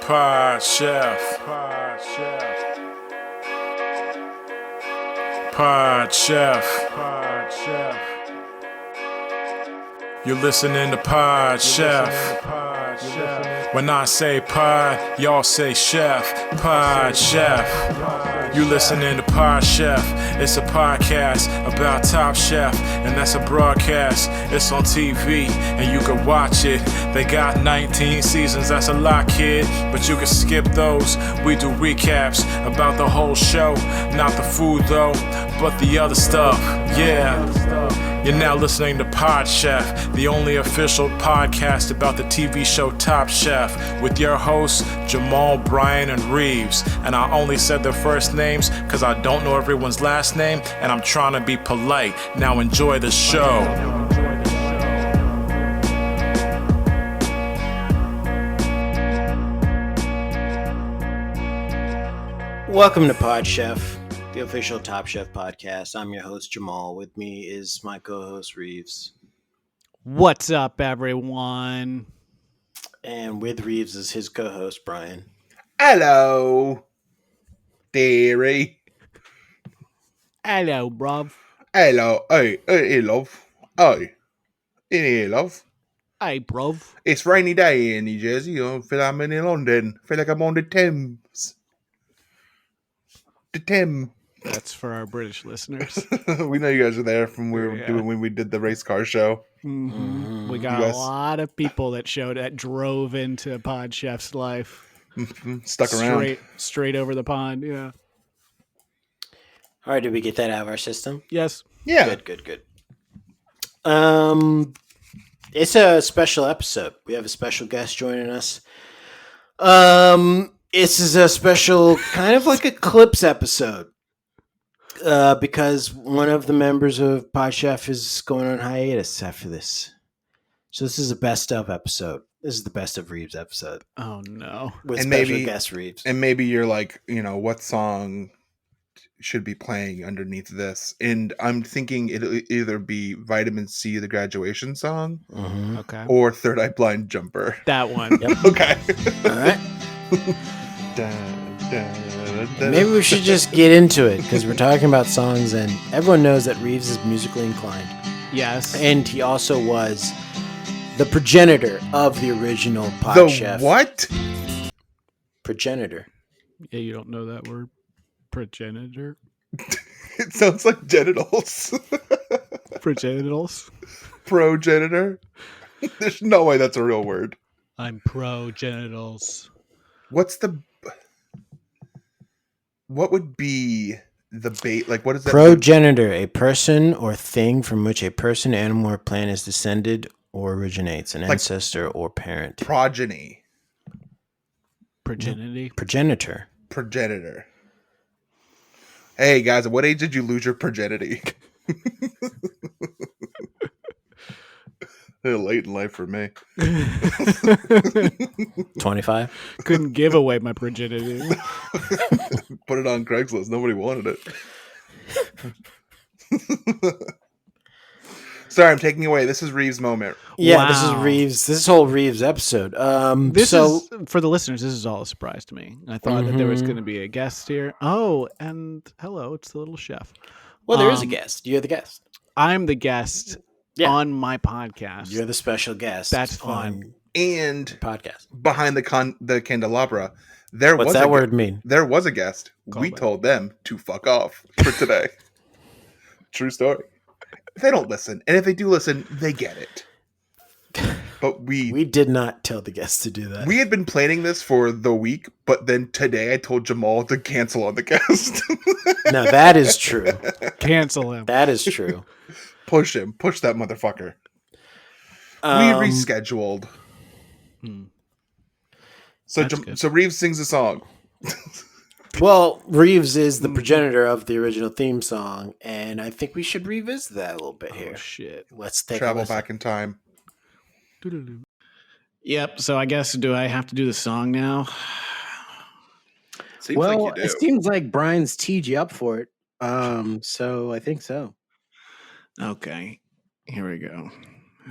Pod Chef. Pod Chef. Pod Chef. Pod Chef. You're listening to Pod Chef. When I say pod, y'all say chef. Pod Chef. You listening to Pod Chef. It's a podcast about Top Chef, and that's a broadcast. It's on TV, and you can watch it. They got 19 seasons, that's a lot, kid, but you can skip those. We do recaps about the whole show, not the food though, but the other stuff. Yeah. You're now listening to Pod Chef, the only official podcast about the TV show Top Chef, with your hosts, Jamal, Brian, and Reaves. And I only said their first names because I don't know everyone's last name, and I'm trying to be polite. Now enjoy the show. Welcome to Pod Chef, the official Top Chef podcast. I'm your host, Jamal. With me is my co-host, Reaves. What's up, everyone? And with Reaves is his co-host, Brian. Hello, dearie. Hello, bruv. Hello. Hey, love. Hey, in here, love. Hey, bruv. It's rainy day in New Jersey. I feel I'm in London. I feel like I'm on the Thames. The Thames. That's for our British listeners. We know you guys were there from when we did the race car show. Mm-hmm. We got a lot of people that drove into Pod Chef's life. Stuck around. Straight over the pond, yeah. All right, did we get that out of our system? Yes. Yeah. Good. It's a special episode. We have a special guest joining us. This is a special, kind of like a clips episode. Because one of the members of Pod Chef is going on hiatus after this. So this is a best of episode. This is the best of Reeves episode. Oh, no. With And special maybe- guest Reeves. And maybe you're like, what song should be playing underneath this? And I'm thinking it'll either be Vitamin C, the graduation song, Mm-hmm. Okay. or Third Eye Blind Jumper. That one. Yep. Okay. All right. Dun. Maybe we should just get into it because we're talking about songs and everyone knows that Reeves is musically inclined. Yes. And he also was the progenitor of the original Pod The Chef. what? Progenitor. Yeah, you don't know that word? Progenitor? It sounds like genitals. Progenitals? Progenitor? There's no way that's a real word. I'm pro-genitals. What would be the bait? Like, what is that? Progenitor, a person or thing from which a person, animal, or plant is descended or originates, an Like ancestor or parent. Progeny. Progeny? Progenitor. Hey, guys, at what age did you lose your progenity? Late in life for me. 25? Couldn't give away my progeny. Put it on Craigslist. Nobody wanted it. Sorry, I'm taking away. This is Reeves' moment. Yeah, This is Wow. Reeves. This is whole Reeves episode. This is, for the listeners, this is all a surprise to me. I thought that there was Mhm. going to be a guest here. Oh, and hello, it's the little chef. Well, there is a Um, guest. You're the guest. I'm the guest Yeah. on my podcast. You're the special guest. That's on fun. And podcast. behind the candelabra, there What's was that a word mean? There was a guest. Call We back. told them to fuck off for today. True story. They don't listen, and if they do listen, they get it. But We did not tell the guest to do that. we had been planning this for the week, but then today I told Jamal to cancel on the guest. No, that is true. Cancel him. That is true. Push him. Push that motherfucker. We rescheduled. Hmm. So That's good. so Reeves sings a song. Well, Reeves is the progenitor of the original theme song, and I think we should revisit that a little bit Oh, here. shit. Let's take a Travel listen. back in time. Doo-doo-doo. Yep, so I guess, do I have to do the song now? Seems Well, like you it do. seems like Brian's teed you up for it. So I think so. Okay, here we go.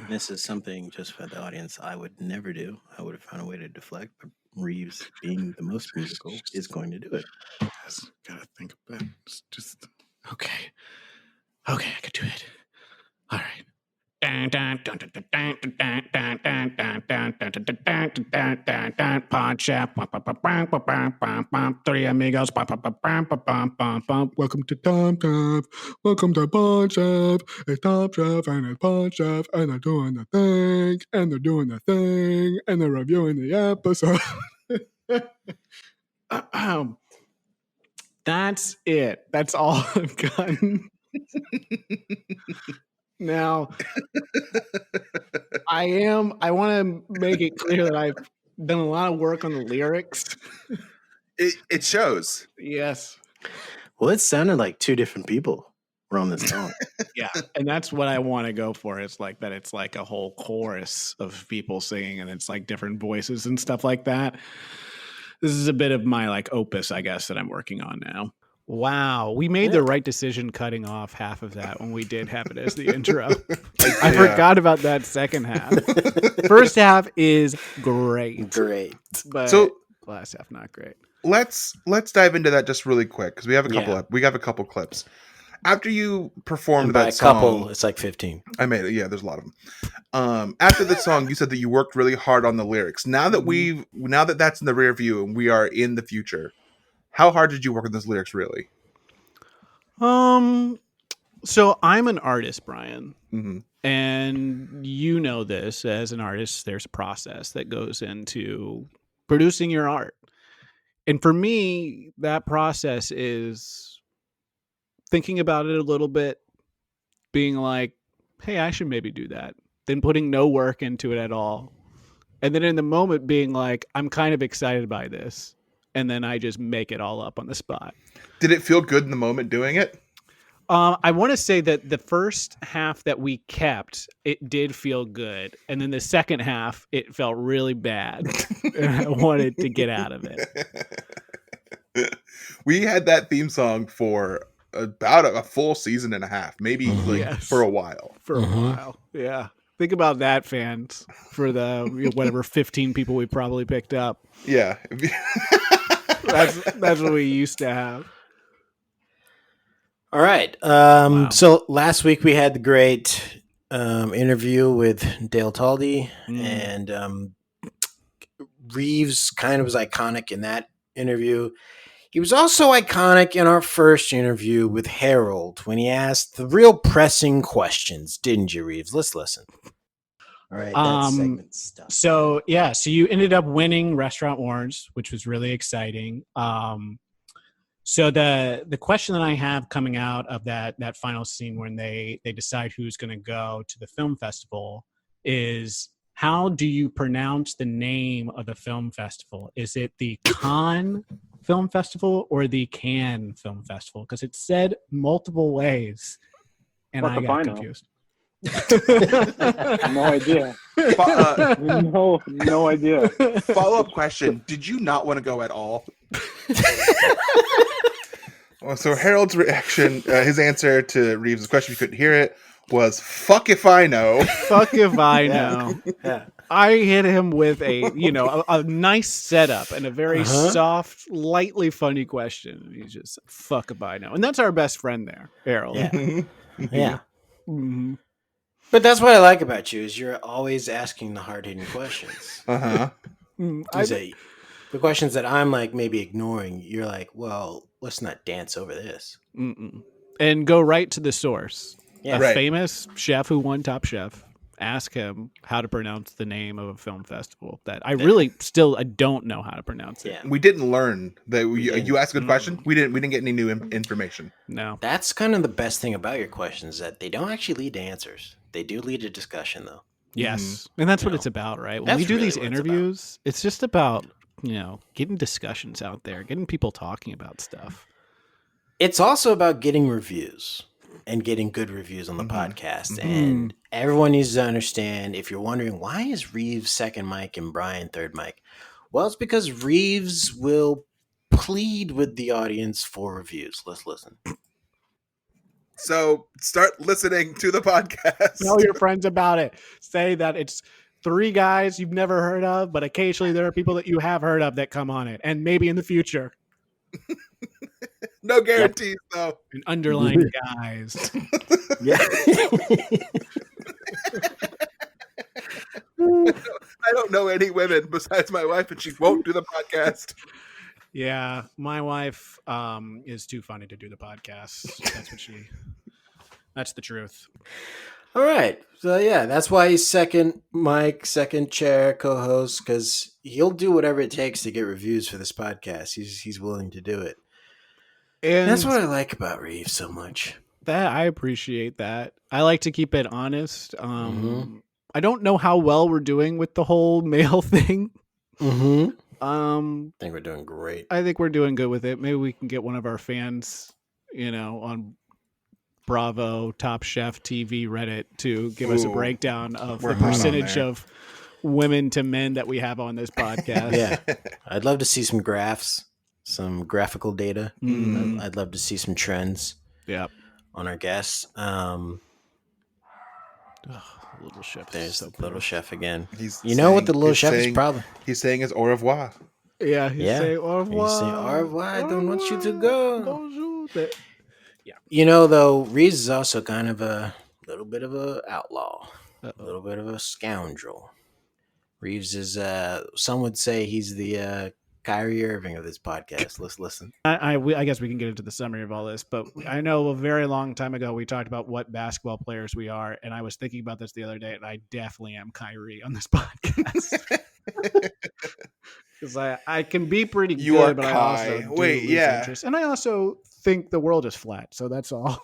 This is something, just for the audience, I would never do. I would have found a way to deflect, but Reeves, being the most musical, is going to do it. Yes, gotta think about it. It's just okay. Okay, I could do it. All right. Pod Chef. Three amigos. Welcome to Top Chef. Welcome to Pod Chef. It's Top Chef and it's Pod Chef, and they're doing the thing, and they're doing the thing, and they're reviewing the episode. That's it. That's all I've gotten. Now, I want to make it clear that I've done a lot of work on the lyrics. It shows. Yes. Well, it sounded like two different people were on this song. Yeah. And that's what I want to go for. It's like that. It's like a whole chorus of people singing, and it's like different voices and stuff like that. This is a bit of my like opus, I guess, that I'm working on now. Wow. We made the right decision cutting off half of that when we did have it as the intro. I forgot about that second half. First half is great. But So last half, not great. let's dive into that just really quick, because we have a couple clips. After you performed By that a song, couple, it's like 15. I made it. Yeah, there's a lot of them. After the song, you said that you worked really hard on the lyrics. Now that that's in the rear view and we are in the future, how hard did you work on those lyrics, really? So I'm an artist, Brian, Mm-hmm. and you know this. As an artist, there's a process that goes into producing your art, and for me, that process is thinking about it a little bit, being like, "Hey, I should maybe do that," then putting no work into it at all, and then in the moment being like, "I'm kind of excited by this." And then I just make it all up on the spot. Did it feel good in the moment doing it? I want to say that the first half that we kept, it did feel good. And then the second half, it felt really bad. And I wanted to get out of it. We had that theme song for about a full season and a half, maybe for a while. For a while, yeah. Think about that, fans, for the whatever 15 people we probably picked up. Yeah. That's what we used to have. All right. So last week we had the great interview with Dale Taldy, and Reaves kind of was iconic in that interview. He was also iconic in our first interview with Harold when he asked the real pressing questions, didn't you, Reaves? Let's listen. All right, that segment stuff. So you ended up winning Restaurant Wars, which was really exciting. So the question that I have coming out of that final scene when they decide who's going to go to the film festival is, how do you pronounce the name of the film festival? Is it the Cannes Film Festival or the Cannes Film Festival? Because it's said multiple ways, and I got confused. No idea. No idea. Follow-up question: did you not want to go at all? Well, so Harold's reaction, his answer to Reeves' question, you couldn't hear it, was "fuck if I know." Fuck if I know. Yeah. I hit him with a nice setup and a very soft, lightly funny question. He's just, fuck if I know. And that's our best friend there, Harold. Yeah. Yeah. Mm-hmm. But that's what I like about you, is you're always asking the hard-hitting questions. The questions that I'm like maybe ignoring, you're like, well, let's not dance over this. Mm-mm. And go right to the source. Yeah. A famous chef who won Top Chef. Ask him how to pronounce the name of a film festival that I really I don't know how to pronounce it. Yeah. We didn't learn that. You asked a good question. We didn't get any new information. No. That's kind of the best thing about your questions, that they don't actually lead to answers. They do lead to discussion, though. Yes. And that's what it's about, right? When we do these interviews, it's just about, getting discussions out there, getting people talking about stuff. It's also about getting reviews and getting good reviews on the podcast. And everyone needs to understand, if you're wondering, why is Reeves second mic and Brian third mic? Well, it's because Reeves will plead with the audience for reviews. Let's listen. So start listening to the podcast. Tell your friends about it. Say that it's 3 guys you've never heard of, but occasionally there are people that you have heard of that come on it, and maybe in the future. No guarantees, though. And underlying guys. Yeah. I don't know any women besides my wife, and she won't do the podcast. Yeah, my wife is too funny to do the podcast. That's the truth. All right. So yeah, that's why he's second mic, second chair co-host, because he'll do whatever it takes to get reviews for this podcast. He's willing to do it. And That's what I like about Reaves so much. that I appreciate that. I like to keep it honest. Mhm. I don't know how well we're doing with the whole mail thing. Mm-hmm. I think we're doing great. I think we're doing good with it. Maybe we can get one of our fans, on Bravo, Top Chef TV, Reddit to give us a Ooh. breakdown of We're the hot on percentage there. of women to men that we have on this podcast. Yeah. I'd love to see some graphs, some graphical data. Mhm. I'd love to see some trends Yeah. on our guests. Little Chef. There's So the little chef again. He's You know what the saying- little he's chef is saying- probably. He's saying his au revoir. Yeah. He's Yeah. saying au revoir. He's saying, "Au revoir, I don't want you to go." Bonjour. That- Though Reeves is also kind of a little bit of a outlaw, a little bit of a scoundrel. Reeves is some would say he's the Kyrie Irving of this podcast. Let's listen. I guess we can get into the summary of all this, but I know a very long time ago we talked about what basketball players we are, and I was thinking about this the other day, and I definitely am Kyrie on this podcast. Because I can be pretty You good, are but I Kai. also do Wait, lose yeah. interest. And I also think the world is flat, so that's all.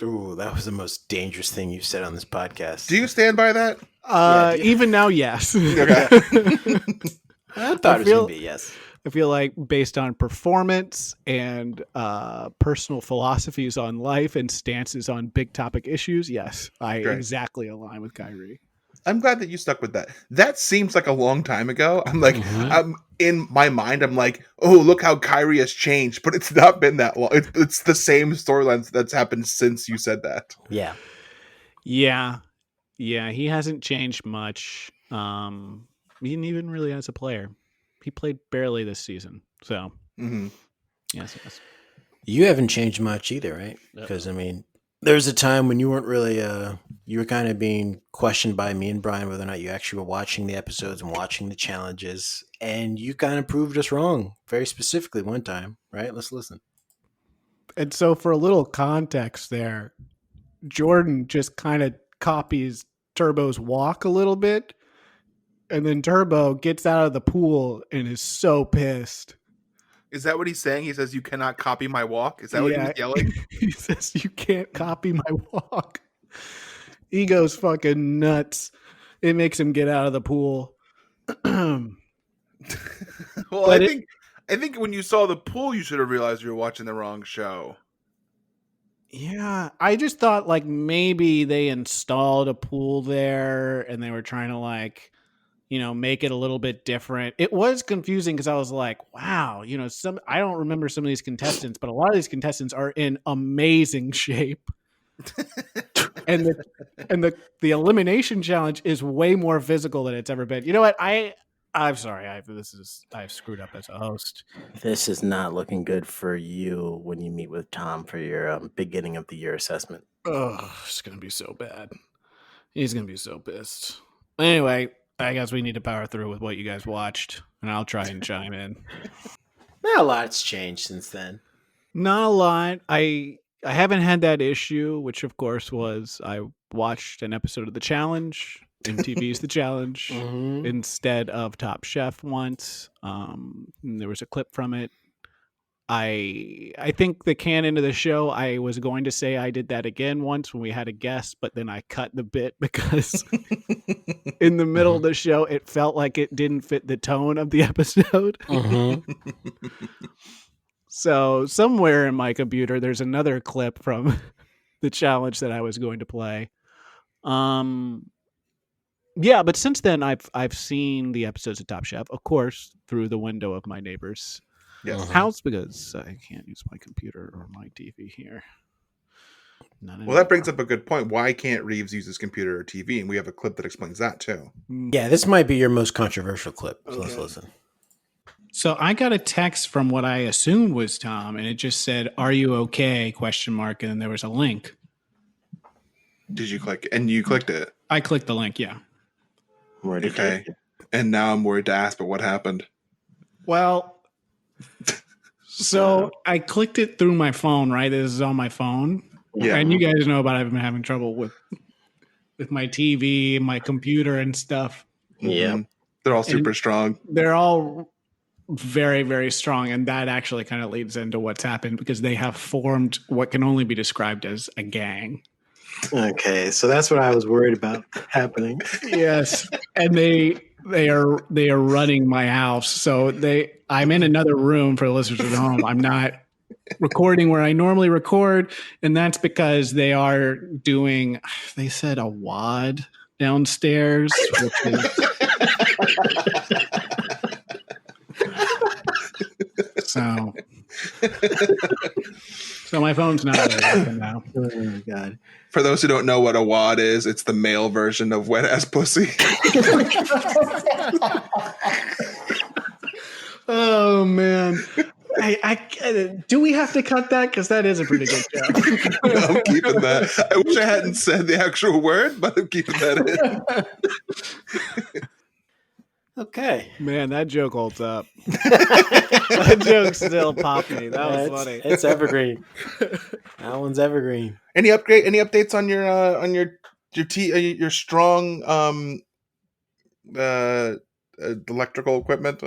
Ooh, that was the most dangerous thing you've said on this podcast. Do you stand by that? Yeah, Even now, yes. Okay. I thought I it was feel- going to be yes. I feel like based on performance and personal philosophies on life and stances on big topic issues, yes, I Great. exactly align with Kyrie. I'm glad that you stuck with that. That seems like a long time ago. I'm like, I'm in my mind. I'm like, oh, look how Kyrie has changed, but it's not been that long. It's the same storyline that's happened since you said that. Yeah. Yeah, he hasn't changed much. Even really as a player, he played barely this season. So Mm-hmm. yes. You haven't changed much either, right? Because, there was a time when you weren't really, you were kind of being questioned by me and Brian whether or not you actually were watching the episodes and watching the challenges. And you kind of proved us wrong very specifically one time, right? Let's listen. And so for a little context there, Jordan just kind of copies Turbo's walk a little bit. And then Turbo gets out of the pool and is so pissed. Is that what he's saying? He says, "You cannot copy my walk." Is that what he was yelling? He says, "You can't copy my walk." He goes fucking nuts. It makes him get out of the pool. Well, But I think when you saw the pool, you should have realized you were watching the wrong show. Yeah, I just thought like maybe they installed a pool there and they were trying to make it a little bit different. It was confusing because I was like, wow, I don't remember some of these contestants, but a lot of these contestants are in amazing shape. and the elimination challenge is way more physical than it's ever been. You know what? I'm sorry. I've screwed up as a host. This is not looking good for you when you meet with Tom for your beginning of the year assessment. Oh, it's gonna be so bad. He's gonna be so pissed. Anyway, I guess we need to power through with what you guys watched, and I'll try and chime in. Not a lot's changed since then. Not a lot. I haven't had that issue, which of course was I watched an episode of The Challenge, MTV's The Challenge, Mhm. instead of Top Chef once. And there was a clip from it. I think the canon of the show, I was going to say I did that again once when we had a guest, but then I cut the bit because in the middle of the show, it felt like it didn't fit the tone of the episode. Mhm. So somewhere in my computer, there's another clip from the challenge that I was going to play. Yeah, but since then I've seen the episodes of Top Chef, of course, through the window of my neighbor's Yes. house because I can't use my computer or my TV here. Well, that brings up a good point. Why can't Reaves use his computer or TV? And we have a clip that explains that too. Yeah, this might be your most controversial clip. So let's listen. So I got a text from what I assumed was Tom, and it just said, "Are you okay?" ? And then there was a link. Did you click? And you clicked it. I clicked the link. Yeah. Where did Okay. And now I'm worried to ask, but what happened? Well, so I clicked it through my phone. Right, this is on my phone. Yeah. And you guys know about I've been having trouble with my TV, my computer, and stuff. Yeah. They're all super strong. They're all very, very strong. And that actually kind of leads into what's happened because they have formed what can only be described as a gang. Okay, so that's what I was worried about happening. Yes. And they are running my house. So I'm in another room for the listeners at home. I'm not recording where I normally record, and that's because they are doing, they said, a WAD downstairs, which is so my phone's not really working now. Oh God! For those who don't know what a WAD is, it's the male version of wet ass pussy. Oh man. Do we have to cut that? Because that is a pretty good joke. No, I'm keeping that. I wish I hadn't said the actual word, but I'm keeping that in. Okay. Man, that joke holds up. That joke still popped me. That was funny. It's evergreen. That one's evergreen. Any updates on your strong electrical equipment?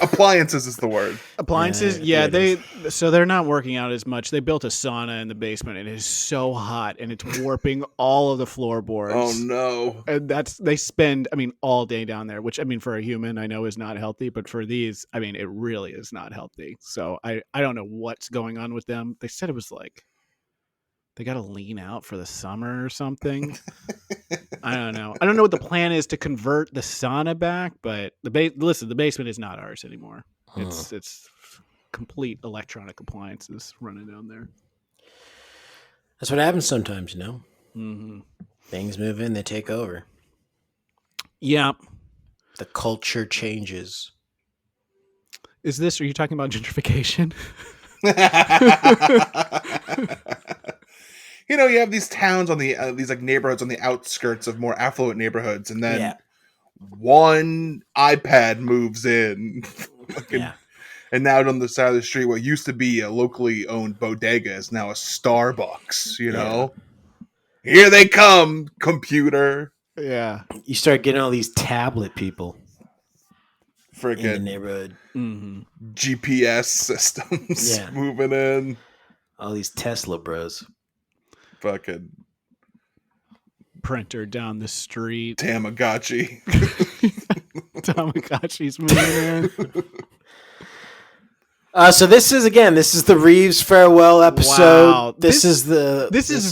Appliances is the word. Appliances, they're not working out as much. They built a sauna in the basement. And it is so hot, and it's warping all of the floorboards. Oh no! And they spend, all day down there. Which for a human, I know is not healthy, but for these, it really is not healthy. So I don't know what's going on with them. They said it was like they got to lean out for the summer or something. I don't know. I don't know what the plan is to convert the sauna back, but the basement is not ours anymore. It's complete electronic appliances running down there. That's what happens sometimes, Mm-hmm. Things move in, they take over. Yeah. The culture changes. Are you talking about gentrification? You have these towns on the these like neighborhoods on the outskirts of more affluent neighborhoods, and then one iPad moves in, and now on the side of the street, what used to be a locally owned bodega is now a Starbucks. Here they come, computer. Yeah, you start getting all these tablet people in the freaking neighborhood. mm-hmm. GPS systems moving in. All these Tesla bros. Fucking printer down the street. Tamagotchi. Tamagotchi's moving in. So this is the Reaves farewell episode. Wow. This is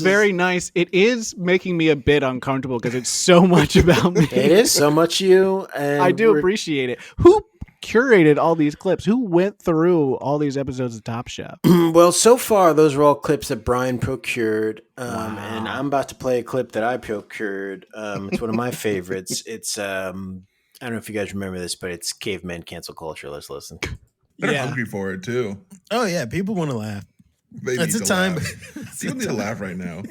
very nice. It is making me a bit uncomfortable because it's so much about me. It is so much you, and I do appreciate it. Who curated all these clips? Who went through all these episodes of Top Chef? Well, so far those were all clips that Brian procured, and I'm about to play a clip that I procured. It's one of my favorites. It's I don't know if you guys remember this, but it's caveman cancel culture. Let's listen. They're hungry for it too. Oh yeah, people want to laugh. It's a time. People need to laugh right now.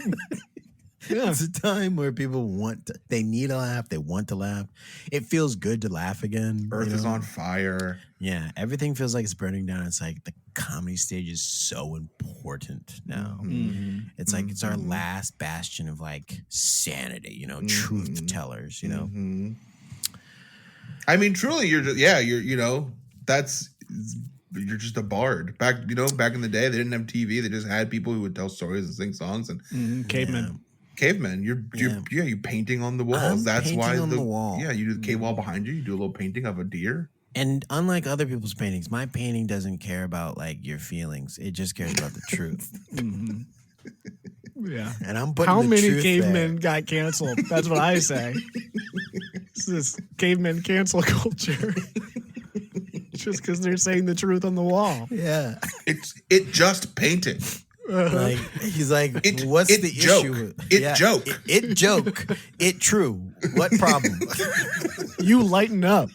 Yeah, it's a time where people they need a laugh. They want to laugh. It feels good to laugh again. Earth is on fire. Yeah, everything feels like it's burning down. It's like the comedy stage is so important now. Mm-hmm. It's like it's our last bastion of like sanity, truth tellers, Mm-hmm. Truly, you're just a bard. Back in the day, they didn't have TV. They just had people who would tell stories and sing songs and Cavemen. Cavemen. You're painting on the walls. That's why on the wall. Yeah, you do the cave wall behind you. You do a little painting of a deer. And unlike other people's paintings, my painting doesn't care about like your feelings. It just cares about the truth. Mm-hmm. Yeah. And I'm putting how the many truth cavemen there. got canceled? That's what I say. It's this caveman cancel culture. Just because they're saying the truth on the wall. Yeah. It just painting. Like he's like, It- what's it the joke. issue? It joke. It joke. It true. What problem? You lighten up.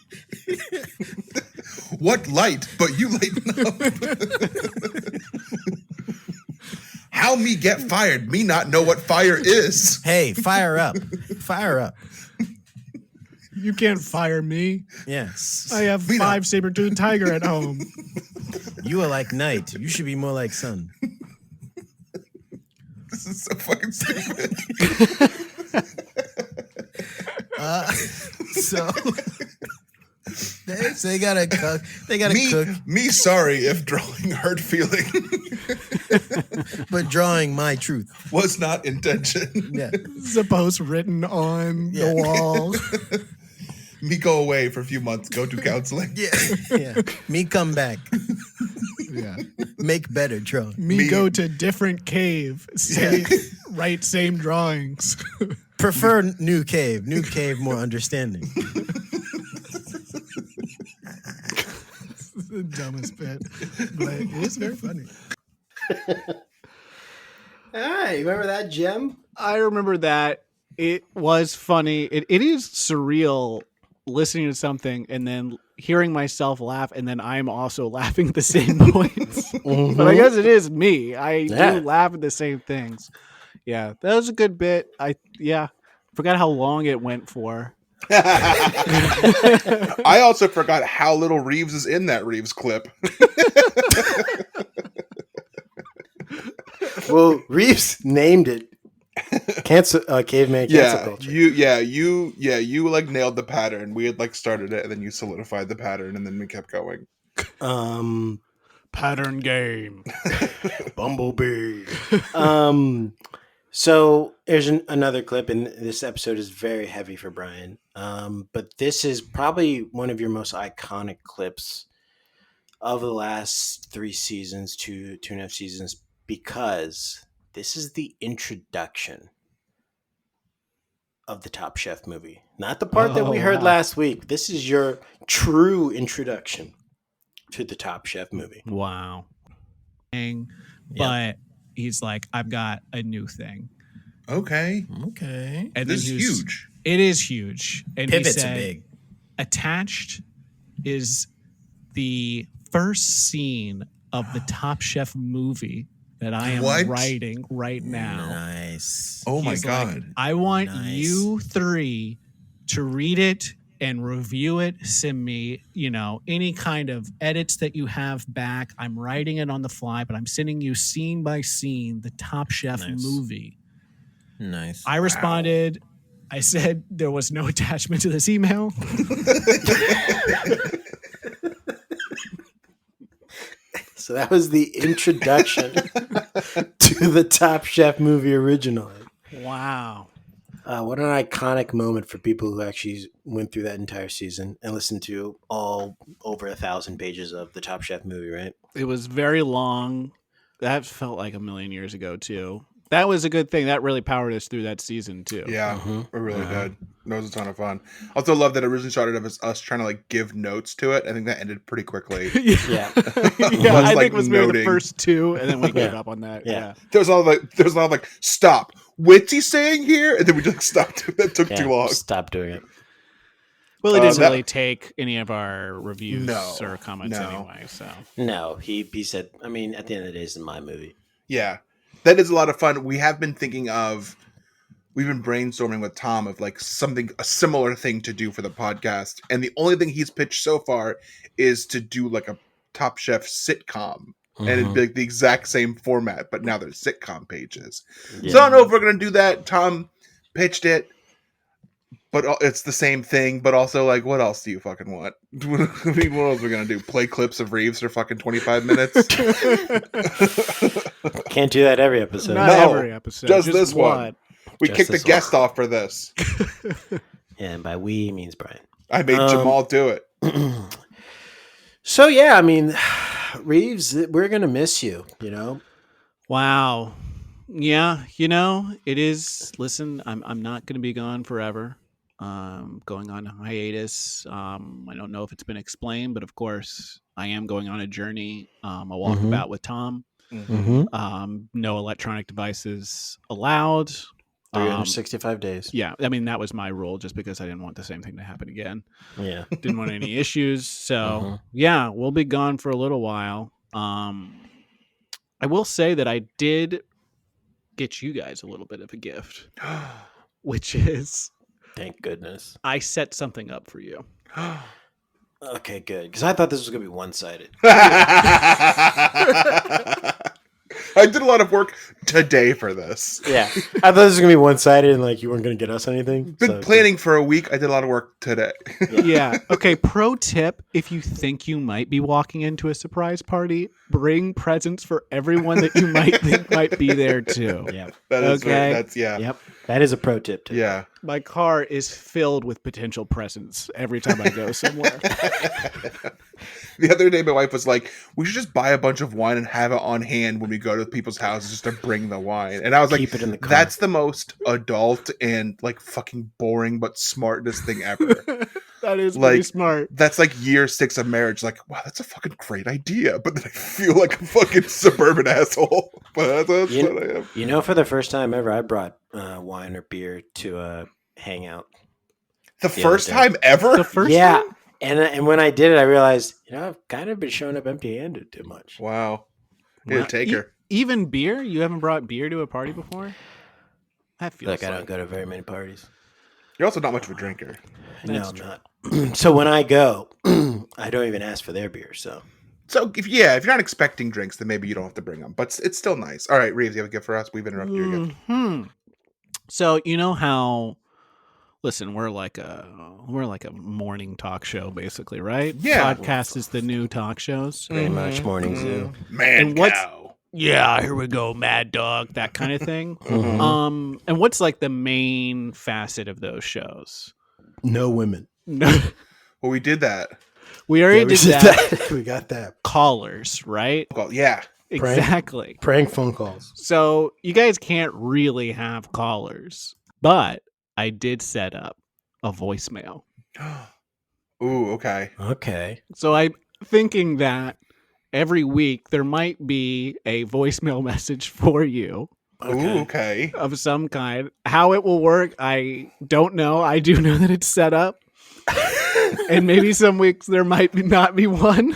What light? But you lighten up. How me get fired? Me not know what fire is. Hey, fire up. Fire up. You can't fire me. Yes. I have We 5 saber-tooth tiger at home. You are like night. You should be more like sun. This is so fucking stupid. So they gotta cook. They gotta cook, Me sorry if drawing hurt feeling but drawing my truth. was not intention. Yeah. This is a post written on Yeah. the wall. Me go away for a few months, go to counseling. Yeah. Yeah. Me come back. Yeah. Make better drawing. Me go to different cave. Write same drawings. Prefer new cave. New cave more understanding. The dumbest bit, but it is very funny. All right, remember that, Jim? I remember that. It was funny. It is surreal listening to something and then hearing myself laugh, and then I'm also laughing at the same points. But I guess it is me. I do laugh at the same things. Yeah, that was a good bit. Forgot how long it went for. I also forgot how little Reaves is in that Reaves clip. Well, Reaves named it caveman cancel culture. You like nailed the pattern. We had like started it and then you solidified the pattern and then we kept going. Pattern game. Bumblebee. So there's another clip, and this episode is very heavy for Brian. But this is probably one of your most iconic clips of the last 3 seasons, 2.5 seasons, because this is the introduction of the Top Chef movie. Not the part that we heard last week. This is your true introduction to the Top Chef movie. Wow. But he's like, I've got a new thing. Okay. And This is huge. It is huge. And Pivots he said, are big. attached is the first scene of the Top Chef movie that I am What? writing right now. Nice. Oh my He's like, god. I want Nice. you 3 to read it and review it. Send me, any kind of edits that you have back. I'm writing it on the fly, but I'm sending you scene by scene the Top Chef Nice. movie. Nice. I responded. I said there was no attachment to this email. So that was the introduction to the Top Chef movie originally. Wow. What an iconic moment for people who actually went through that entire season and listened to all over 1,000 pages of the Top Chef movie, right? It was very long. That felt like a million years ago, too. That was a good thing. That really powered us through that season, too. Yeah, it really did. That was a ton of fun. Also love that it originally started as us trying to like give notes to it. I think that ended pretty quickly. Yeah. Yeah, I like think it was maybe the noting. first 2, and then we gave up on that. Yeah. There was a lot of like, stop. What's he saying here? And then we just stopped. That took too long. Stop doing it. Well, it didn't that- really take any of our reviews No, or comments no. anyway. So No, he said, I mean, at the end of the day, it's my movie. Yeah, that is a lot of fun. We've been brainstorming with Tom of like a similar thing to do for the podcast. And the only thing he's pitched so far is to do like a Top Chef sitcom. And it'd be like the exact same format, but now there's sitcom pages. Yeah. So I don't know if we're going to do that. Tom pitched it, but it's the same thing. But also, like, what else do you fucking want? I mean, what else are we going to do? Play clips of Reaves for fucking 25 minutes? Can't do that every episode. not No, every episode, just this one. We Just kicked the this guest off for this. Yeah, and by we, he means Brian. I made Jamal do it. So, yeah, I mean, Reaves, we're going to miss you, Wow. Yeah, it is. Listen, I'm not going to be gone forever. Going on hiatus. I don't know if it's been explained, but of course, I am going on a journey, a walkabout with Tom. No electronic devices allowed. 365 days. Yeah, I mean that was my rule, just because I didn't want the same thing to happen again. Yeah. Didn't want any issues. So yeah, we'll be gone for a little while. I will say that I did get you guys a little bit of a gift, which is Thank goodness. I set something up for you. Okay, good. Because I thought this was going to be one-sided. I did a lot of work today for this. Yeah. I thought this was going to be one-sided and like you weren't going to get us anything. Been planning for a week. I did a lot of work today. Yeah. Okay. Pro tip: if you think you might be walking into a surprise party, bring presents for everyone that you might think might be there too. Yeah. That is Okay. that's yeah. Yep. That is a pro tip too. Yeah. My car is filled with potential presents every time I go somewhere. The other day, my wife was like, "We should just buy a bunch of wine and have it on hand when we go to people's houses just to bring the wine." And I was Keep like, it in the car. "That's the most adult and like fucking boring but smartest thing ever." That is pretty Like, smart. That's like year 6 of marriage. Like, wow, that's a fucking great idea. But then I feel like a fucking suburban asshole. But that's You, what I am. you know, for the first time ever, I brought wine or beer to a hangout. The other first day. time ever? The first Yeah. time? And when I did it, I realized, I've kind of been showing up empty-handed too much. Wow. Here, Wow. take her. Even beer? You haven't brought beer to a party before? That feels Like I don't go to very many parties. You're also not much of a drinker. No, I'm not. So when I go, I don't even ask for their beer. So So if you're not expecting drinks, then maybe you don't have to bring them. But it's still nice. All right, Reeves, you have a gift for us? We've interrupted you again. So you know how? Listen, we're like a morning talk show, basically, right? Yeah. Podcast is the new talk shows. pretty much morning zoo. Man, And what's- cow. Yeah, here we go, Mad Dog, that kind of thing. Mhm. And what's like the main facet of those shows? No women. No, Well, we did that. we already Yeah, we did did that. We got that. Callers, right? Well, yeah. Exactly. Prank phone calls. So you guys can't really have callers, but I did set up a voicemail. Ooh, okay. Okay. So I'm thinking that every week there might be a voicemail message for you Ooh, okay. of some kind. How it will work, I don't know. I do know that it's set up. And maybe some weeks there might not be one.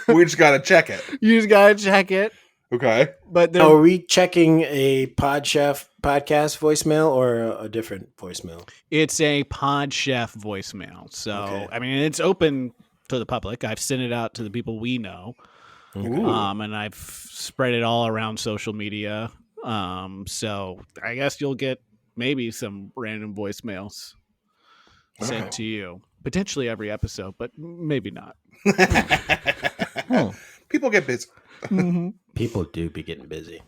We just gotta check it. You just gotta check it. Okay. But there, Are we checking a podcast voicemail or a different voicemail? it's a Pod Chef voicemail. So Okay. I mean, it's open to the public. I've sent it out to the people we know. Ooh. And I've spread it all around social media. So I guess you'll get maybe some random voicemails sent Okay. to you, potentially every episode, but maybe not. People get busy. People do be getting busy.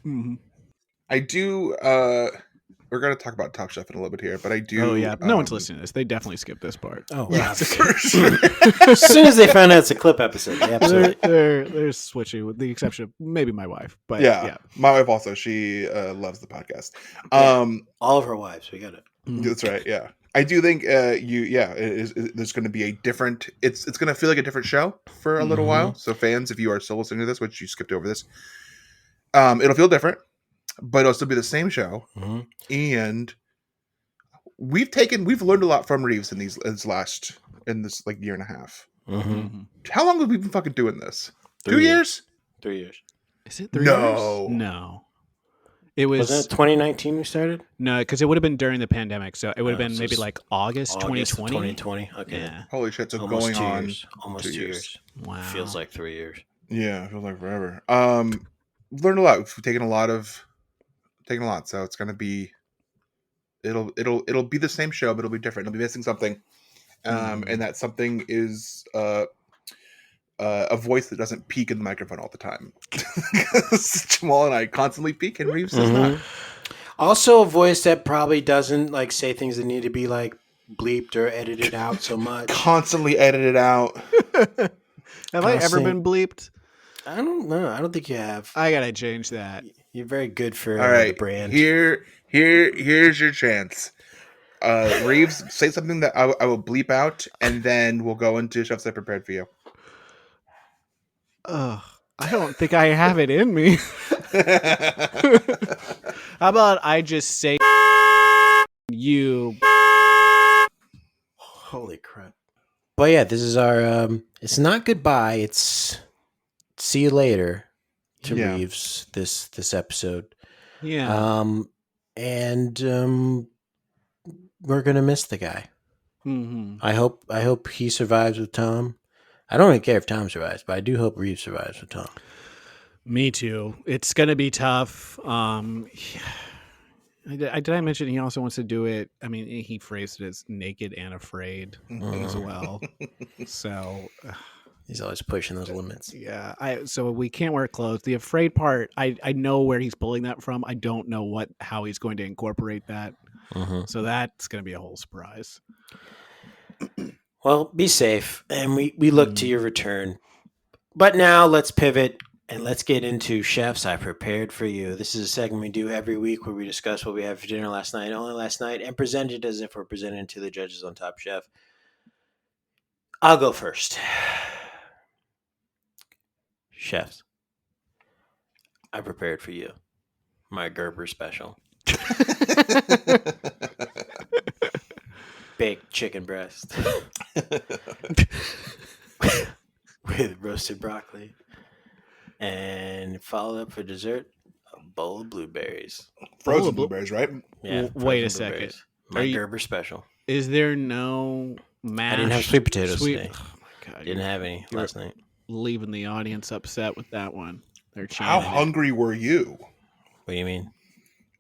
I do. We're gonna talk about Top Chef in a little bit here, but I do. Oh yeah, no one's listening to this. They definitely skipped this part. Oh, Yeah, wow. for sure. As soon as they found out it's a clip episode, they absolutely. They're switchy, with the exception of maybe my wife. But Yeah. My wife also. She loves the podcast. All of our wives, we got it. That's right. Yeah, I do think there's going to be a different. It's going to feel like a different show for a little while. So fans, if you are still listening to this, which you skipped over this, it'll feel different, but it'll still be the same show. And we've learned a lot from Reaves in this like year and a half. How long have we been fucking doing this? 2 years? 3 years. Is it 3 No. years? No. It was Wasn't it 2019 we started? no, because it would have been during the pandemic, so it would have been so maybe it's like August 2020. 2020. Okay. Yeah. Holy shit! So Almost going 2 on. years. Almost 2 2 years. years. Wow. Feels like 3 years. Yeah, it feels like forever. We've learned a lot. We've taken a lot. So it's gonna be. It'll be the same show, but it'll be different. It'll be missing something, and that something is a voice that doesn't peak in the microphone all the time. Jamal and I constantly peak, and Reeves does not. Also, a voice that probably doesn't like say things that need to be like bleeped or edited out so much. Constantly edited out. Have I ever Constant- been bleeped? I don't know. I don't think you have. I gotta change that. You're very good for All the right, brand. here's your chance. Reeves, say something that I will bleep out, and then we'll go into Chefs I Prepared for You. Ugh, I don't think I have it in me. How about I just say you? Holy crap. But yeah, this is our it's not goodbye, it's see you later to Yeah. Reaves this episode. Yeah. And we're gonna miss the guy. Mm-hmm. I hope he survives with Tom. I don't really care if Tom survives, but I do hope Reeves survives with Tom. Me too. It's gonna be tough. Did I mention he also wants to do it? I mean, he phrased it as naked and afraid as well. So He's always pushing those limits. yeah, so we can't wear clothes. The afraid part, I know where he's pulling that from. I don't know how he's going to incorporate that. So that's going to be a whole surprise. Well, be safe, and we look to your return. But now let's pivot and let's get into Chefs I Prepared for You. This is a segment we do every week where we discuss what we had for dinner last night, only last night, and present it as if we're presenting to the judges on Top Chef. I'll go first. Chefs, I prepared for you my Gerber special. Baked chicken breast with roasted broccoli, and followed up for dessert a bowl of blueberries. Frozen blueberries, right? Yeah. Wait a frozen second. blueberries. My Gerber special. Is there no mashed? I didn't have sweet potatoes today. Oh my god! Didn't have any last night. Leaving the audience upset with that one. They're How chanting it. hungry were you? What do you mean?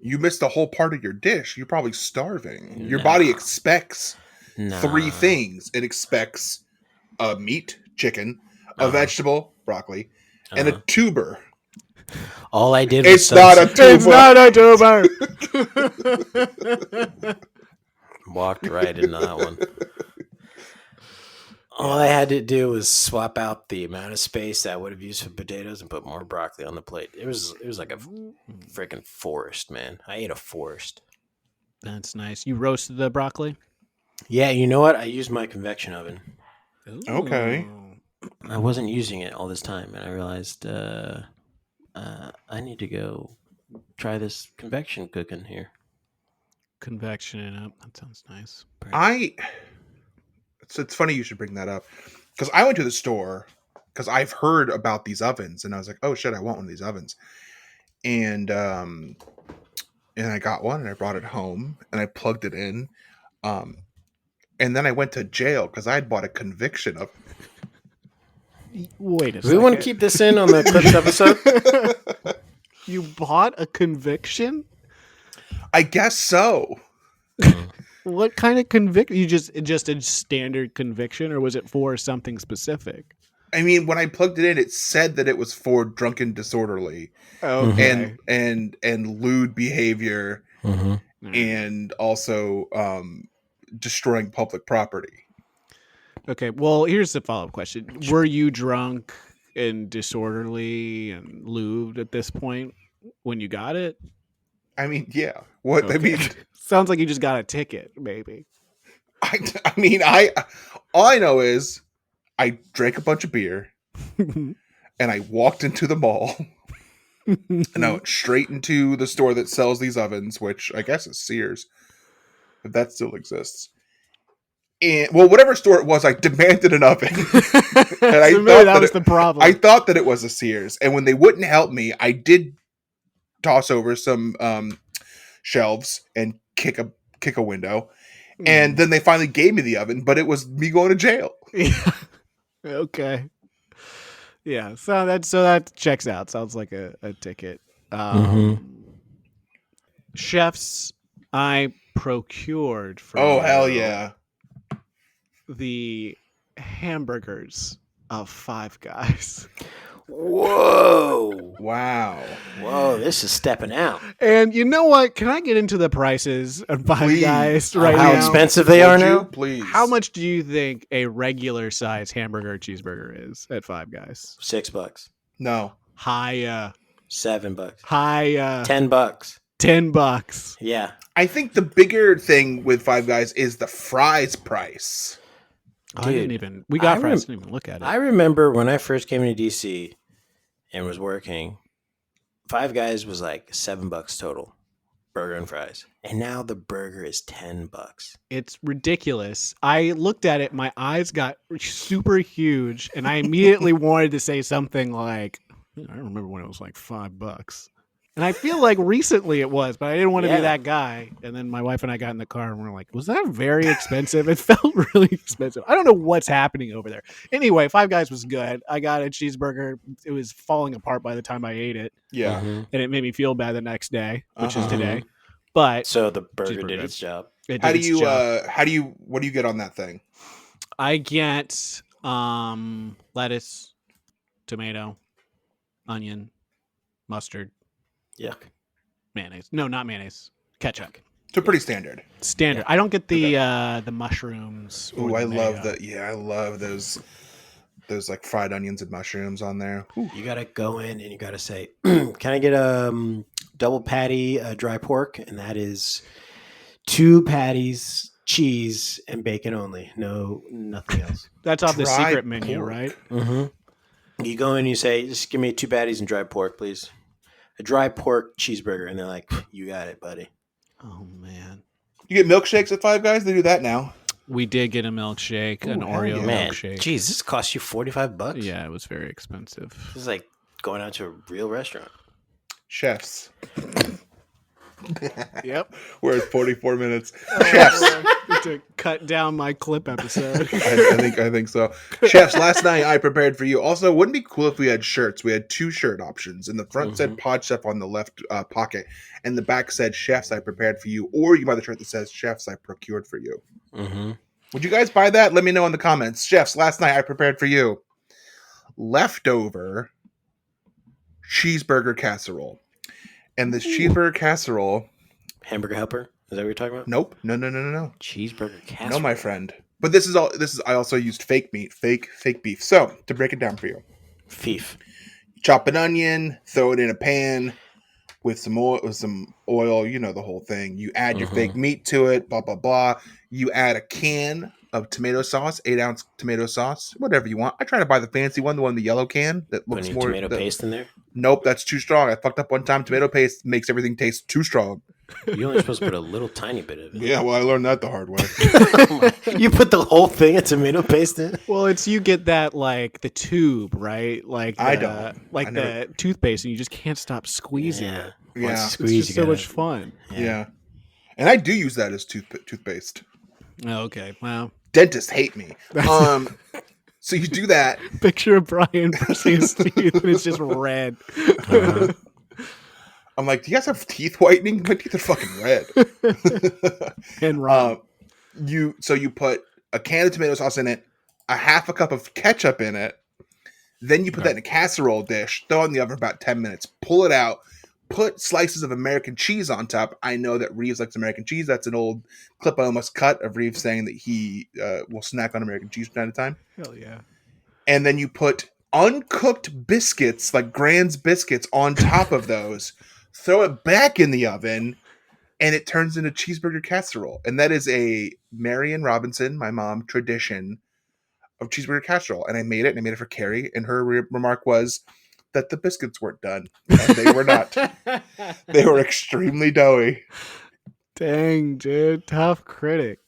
You missed a whole part of your dish. You're probably starving. Your No. body expects No. 3 things. It expects a meat, chicken, a vegetable, broccoli, and a tuber. All I did was It's not a tuber. It's not a tuber. walked right into that one. All I had to do was swap out the amount of space that I would have used for potatoes and put more broccoli on the plate. It was like a freaking forest, man. I ate a forest. That's nice. You roasted the broccoli? Yeah, you know what? I used my convection oven. Okay. I wasn't using it all this time, and I realized I need to go try this convection cooking here. Convection it up. That sounds nice. It's funny you should bring that up, because I went to the store because I've heard about these ovens, and I was like, oh shit, I want one of these ovens, and I got one and I brought it home and I plugged it in, and then I went to jail because I had bought a conviction of. Wait a Do second. we want to keep this in on the Clips episode? You bought a conviction? I guess so. What kind of conviction? You just a standard conviction, or was it for something specific? I mean, when I plugged it in, it said that it was for drunken disorderly Okay. and lewd behavior, Mm-hmm. and also destroying public property. Okay. Well, here's the follow-up question: were you drunk and disorderly and lewd at this point when you got it? I mean, yeah. What I Okay. mean, Sounds like you just got a ticket, maybe. all I know is I drank a bunch of beer and I walked into the mall and I went straight into the store that sells these ovens, which I guess is Sears, if that still exists. And well, whatever store it was, I demanded an oven. And I So maybe thought that was the problem. I thought that it was a Sears, and when they wouldn't help me, I did toss over some shelves and kick a window, and then they finally gave me the oven, but it was me going to jail. Yeah. Okay. Yeah. So that checks out. Sounds like a ticket. Chefs, I procured for Oh, you hell yeah. the hamburgers of Five Guys. Whoa. Wow. Whoa, this is stepping out. And you know what? Can I get into the prices of Five Please. Guys right How now? expensive they are Would you, now? please? How much do you think a regular size hamburger cheeseburger is at Five Guys? $6. No. High, $7. high, $10. $10. Yeah. I think the bigger thing with Five Guys is the fries price. I didn't Dude, even. We got I fries. Didn't even look at it. I remember when I first came into DC and was working, Five Guys was like $7 total, burger and fries, and now the burger is $10. It's ridiculous. I looked at it, my eyes got super huge, and I immediately wanted to say something like, I remember when it was like $5. And I feel like recently it was, but I didn't want to Yeah. be that guy. And then my wife and I got in the car and we're like, was that very expensive? It felt really expensive. I don't know what's happening over there. Anyway, Five Guys was good. I got a cheeseburger. It was falling apart by the time I ate it. Yeah. Mhm. And it made me feel bad the next day, which is Uh-huh. today. But So the burger Cheeseburger. did its job. it How did do its job. you what do you get on that thing? I get lettuce, tomato, onion, mustard, Yuck. mayonnaise. No, not mayonnaise. Ketchup. So pretty standard. Standard. I don't get the mushrooms. or Oh, I the love mayo. I love those like fried onions and mushrooms on there. Ooh. You gotta go in and you gotta say, "Can I get a double patty, dry pork?" And that is 2 patties, cheese, and bacon only. No, nothing else. That's off the Dry secret menu, pork. right? Mm-hmm. You go in and you say, "Just give me 2 patties and dry pork, please." A dry pork cheeseburger, and they're like, "You got it, buddy." Oh man, You get milkshakes at Five Guys? They do that now. we did get a milkshake, an Ooh, hell Oreo yeah. Man, milkshake. geez, this costs you $45. Yeah, it was very expensive. This is like going out to a real restaurant. Chefs. Yep. We're at 44 minutes. Chefs. To cut down my clip episode. I think so. Chefs, last night I prepared for you. Also, wouldn't it be cool if we had shirts? We had 2 shirt options. In the front said Pod Chef on the left pocket, and the back said Chefs I prepared for you. Or you buy the shirt that says Chefs I procured for you. Mm-hmm. Would you guys buy that? Let me know in the comments. Chefs, last night I prepared for you leftover cheeseburger casserole. And this cheeseburger casserole. Hamburger helper? Is that what you're talking about? Nope. No. Cheeseburger casserole. No, my friend. But this is I also used fake meat, fake beef. So to break it down for you. Fief. Chop an onion, throw it in a pan with some oil, you know the whole thing. You add your fake meat to it, blah blah blah. You add a can of tomato sauce, 8-ounce tomato sauce, whatever you want. I try to buy the fancy one, the one in the yellow can that looks Putting more tomato paste in there? Nope, that's too strong. I fucked up one time. Tomato paste makes everything taste too strong. You're only supposed to put a little tiny bit of it. Yeah, well, I learned that the hard way. You put the whole thing of tomato paste in? Well, it's you get that like the tube, right? Like I the, don't. like I the never- toothpaste, and you just can't stop squeezing Yeah. it. Yeah. Once you It's squeeze, just you so gotta- much fun. Yeah. And I do use that as toothpaste. Oh, okay, wow. Dentists hate me. So you do that. Picture of Brian brushing his teeth, and it's just red. I'm like, do you guys have teeth whitening? My teeth are fucking red. And wrong. You put a can of tomato sauce in it, a half a cup of ketchup in it, then you put that in a casserole dish, throw it in the oven for about 10 minutes, pull it out, put slices of American cheese on top. I know that Reaves likes American cheese. That's an old clip I almost cut of Reaves saying that he will snack on American cheese from time to time. Hell yeah. And then you put uncooked biscuits, like Grand's biscuits, on top of those, throw it back in the oven, and it turns into cheeseburger casserole. And that is a Marion Robinson, my mom, tradition of cheeseburger casserole. And I made it, and I made it for Carrie, and her remark was that the biscuits weren't done. And they were not. They were extremely doughy. Dang, dude. Tough critic.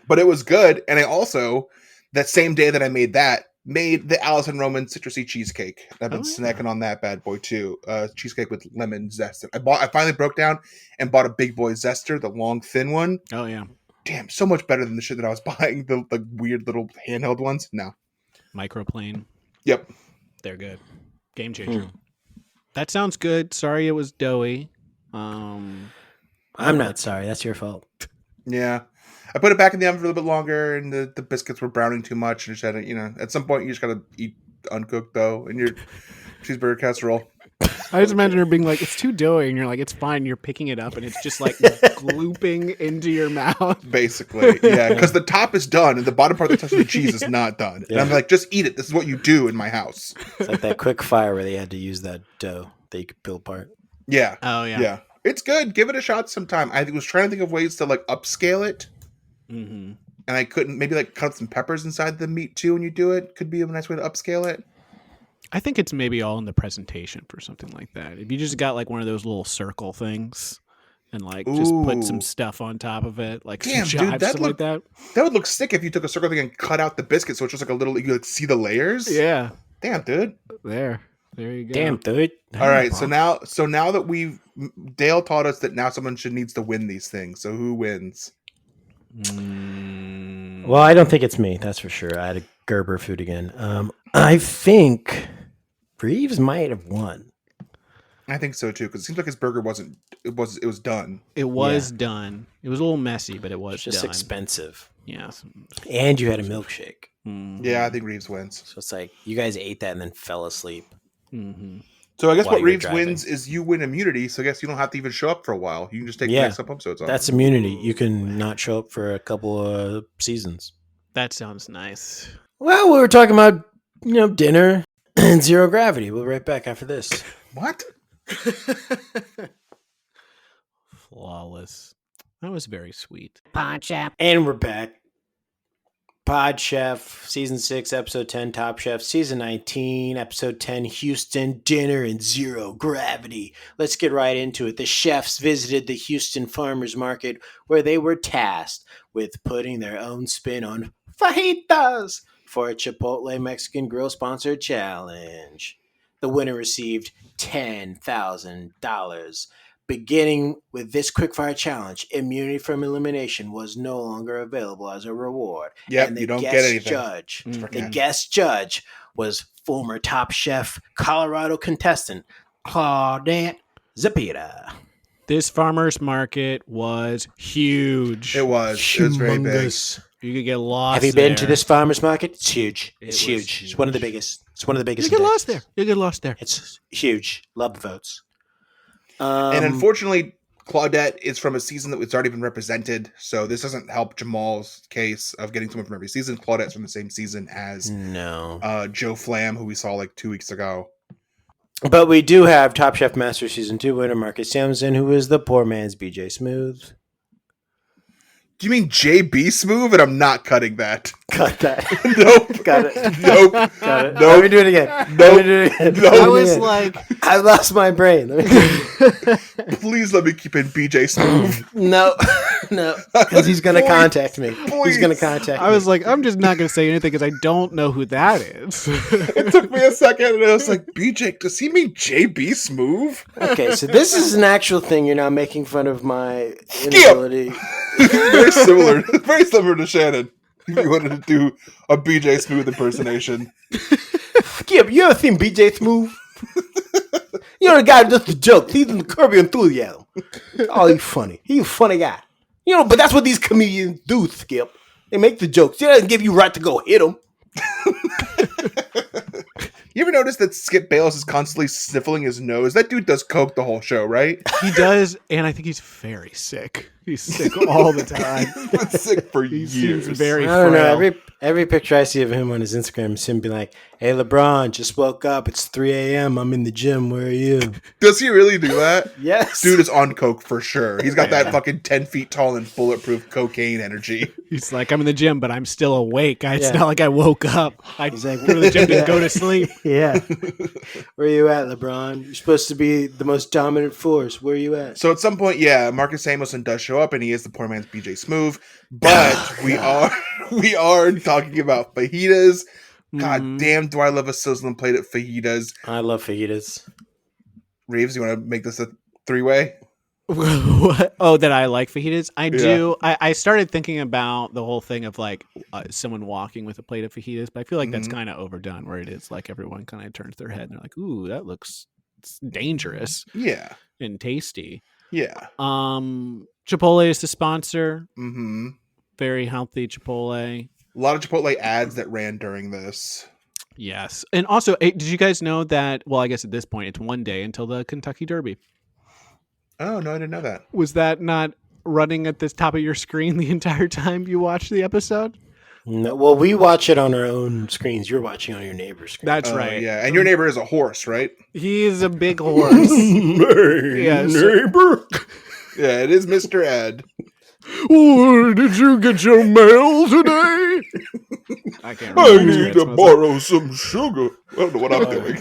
But it was good. And I also, that same day that I made that, made the Allison Roman citrusy cheesecake. I've been snacking on that bad boy too. Cheesecake with lemon zest. I finally broke down and bought a big boy zester, the long thin one. Oh, yeah. Damn, so much better than the shit that I was buying, the weird little handheld ones. No. Microplane. Yep. They're good. Game changer. That sounds good. Sorry it was doughy. I'm not sorry. That's your fault. Yeah. I put it back in the oven for a little bit longer, and the biscuits were browning too much. And just had to, at some point, you just got to eat uncooked dough in your cheeseburger casserole. I just imagine her being like, it's too doughy. And you're like, it's fine. You're picking it up, and it's just like glooping into your mouth. Basically, yeah. Because the top is done, and the bottom part of the touching cheese is not done. And I'm like, just eat it. This is what you do in my house. It's like that quick fire where they had to use that dough that you could peel apart. Yeah. Oh, yeah. Yeah. It's good. Give it a shot sometime. I was trying to think of ways to like upscale it. Mm-hmm. And I couldn't. Maybe like cut some peppers inside the meat too when you do it. Could be a nice way to upscale it. I think it's maybe all in the presentation for something like that. If you just got like one of those little circle things and like just put some Ooh. stuff on top of it, like Damn, some dude, chives, that stuff like that. That would look sick if you took a circle thing and cut out the biscuit, so it's just like a little. You could see the layers. Yeah, Damn, dude. there you go. Damn, dude. All right, so now that Dale taught us that now someone needs to win these things. So who wins? Well, I don't think it's me. That's for sure. I had a Gerber food again. I think Reaves might have won. I think so too, because it seems like his burger wasn't. It was done. It was done. It was a little messy, but it was It's just done. expensive. Yeah. And you had a milkshake. Yeah, I think Reaves wins. So it's like you guys ate that and then fell asleep. Mm-hmm. So I guess While what you were Reaves driving. wins is you win immunity. So I guess you don't have to even show up for a while. You can just take the next couple episodes off. That's immunity. You can not show up for a couple of seasons. That sounds nice. Well, we were talking about dinner and zero gravity. We'll be right back after this. What? Flawless. That was very sweet. And we're back. Pod Chef, Season 6, Episode 10, Top Chef, Season 19, Episode 10, Houston, Dinner and Zero Gravity. Let's get right into it. The chefs visited the Houston Farmers Market where they were tasked with putting their own spin on fajitas for a Chipotle Mexican Grill sponsored challenge. The winner received $10,000. Beginning with this quickfire challenge, immunity from elimination was no longer available as a reward. Yep, And the you don't guest get anything. Judge, Mm. the guest judge was former Top Chef Colorado contestant Claudette Zepeda. This farmer's market was huge. It was. It was very big. Humongous. You could get lost. Have you been to there. this farmer's market? It's huge. It It's was huge. It's one of the huge. biggest. It's one of the biggest. You get in lost there. Texas. You get lost there. It's huge. Love the votes. And unfortunately, Claudette is from a season that was already been represented, so this doesn't help Jamal's case of getting someone from every season. Claudette's from the same season as no. Joe Flam, who we saw like 2 weeks ago. But we do have Top Chef Master Season 2 winner Marcus Sampson, who is the poor man's BJ Smoove. Do you mean JB Smoove? And I'm not cutting that. Cut that. Nope. Got it. Nope. Got it. Nope. Let me do it again. Nope. Let me do it again. Nope. Let I me was do it. like, I lost my brain. Let me do it. Please let me keep in BJ Smoove. No, no, because he's going to Please. contact me. He's Please. going to contact me. I was like, I'm just not going to say anything because I don't know who that is. It took me a second, and I was like, BJ, does he mean JB Smoove? Okay, so this is an actual thing. You're not making fun of my inability. Very similar to Shannon. If you wanted to do a BJ Smoove impersonation. Skip, you ever seen BJ Smoove? You know the guy who does the jokes. He's in the Curb Your Enthusiasm. Oh, he's funny. He's a funny guy. But that's what these comedians do, Skip. They make the jokes. They doesn't give you right to go hit them. You ever notice that Skip Bayless is constantly sniffling his nose? That dude does coke the whole show, right? He does, and I think he's very sick. He's sick all the time. He's been sick for He years. seems very I don't know. frail. Every picture I see of him on his Instagram is him being like, "Hey, LeBron, just woke up. It's 3 a.m. I'm in the gym. Where are you?" Does he really do that? Yes. Dude is on coke for sure. He's got that fucking 10 feet tall and bulletproof cocaine energy. He's like, I'm in the gym, but I'm still awake. It's Yeah. not like I woke up. I He's like, go to the gym to Yeah. go to sleep. Yeah. Where are you at, LeBron? You're supposed to be the most dominant force. Where are you at? So at some point, yeah, Marcus Samuelson does show up, and he is the poor man's BJ Smoove. But we are talking about fajitas. God Mhm. damn, do I love a sizzling plate of fajitas. I love fajitas. Reeves, you want to make this a 3-way? What? Oh, that I like fajitas? I Yeah. do. I started thinking about the whole thing of like someone walking with a plate of fajitas, but I feel like that's Mhm. kind of overdone where it is like everyone kind of turns their head and they're like, ooh, that looks dangerous Yeah. and tasty. Yeah. Chipotle is the sponsor. Mm-hmm. Very healthy Chipotle. A lot of Chipotle ads that ran during this. Yes. And also, did you guys know that, well, I guess at this point, it's one day until the Kentucky Derby. Oh, no, I didn't know that. Was that not running at the top of your screen the entire time you watched the episode? No, well, we watch it on our own screens. You're watching on your neighbor's screen. That's Oh, right. Yeah, and your neighbor is a horse, right? He is a big horse. Yes. neighbor. Yeah, it is Mr. Ed. Oh, did you get your mail today? I can't remember. I need to borrow some sugar. I don't know what I'm doing.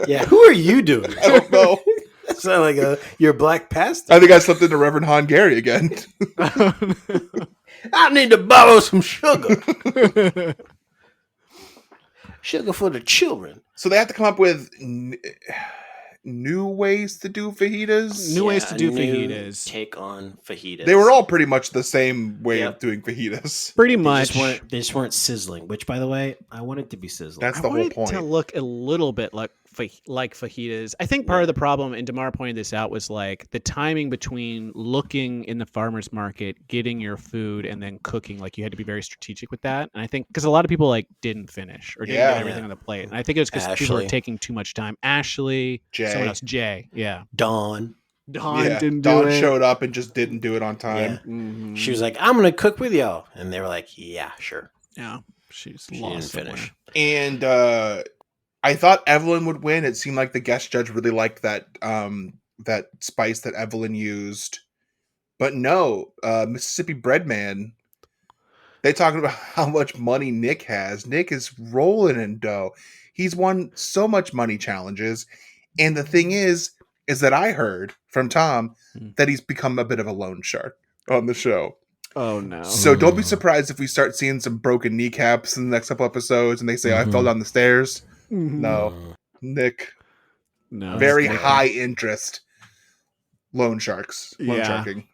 Yeah, who are you doing? I don't know. That sounds like you're a black pastor. I think I slipped into Reverend Han Gary again. I need to borrow some sugar. Sugar for the children. So they have to come up with new ways to do fajitas. New ways to do new fajitas. Take on fajitas. They were all pretty much the same way Yep. of doing fajitas. Pretty They much. just weren't sizzling. Which, by the way, I want it to be sizzling. That's I the want whole it point. to look a little bit like fajitas. I think part of the problem, and Damar pointed this out, was like the timing between looking in the farmer's market, getting your food, and then cooking. Like you had to be very strategic with that. And I think because a lot of people like didn't finish or didn't Yeah. get everything on the plate. And I think it was because people were Ashley. taking too much time. Ashley, Jay. someone else, Jay. Yeah. Dawn. Dawn Yeah, didn't do Dawn it. showed up and just didn't do it on time. Yeah. Mhm. She was like, I'm going to cook with y'all. And they were like, yeah, sure. Yeah. She's She lost didn't finish. And I thought Evelyn would win. It seemed like the guest judge really liked that that spice that Evelyn used. But no, Mississippi Breadman, they talking about how much money Nick has. Nick is rolling in dough. He's won so much money challenges. And the thing is that I heard from Tom that he's become a bit of a loan shark on the show. Oh no. So don't be surprised if we start seeing some broken kneecaps in the next couple episodes and they say, I fell down the stairs. Mhm. No. Nick, No. very it's high interest loan sharks. Loan Yeah. sharking.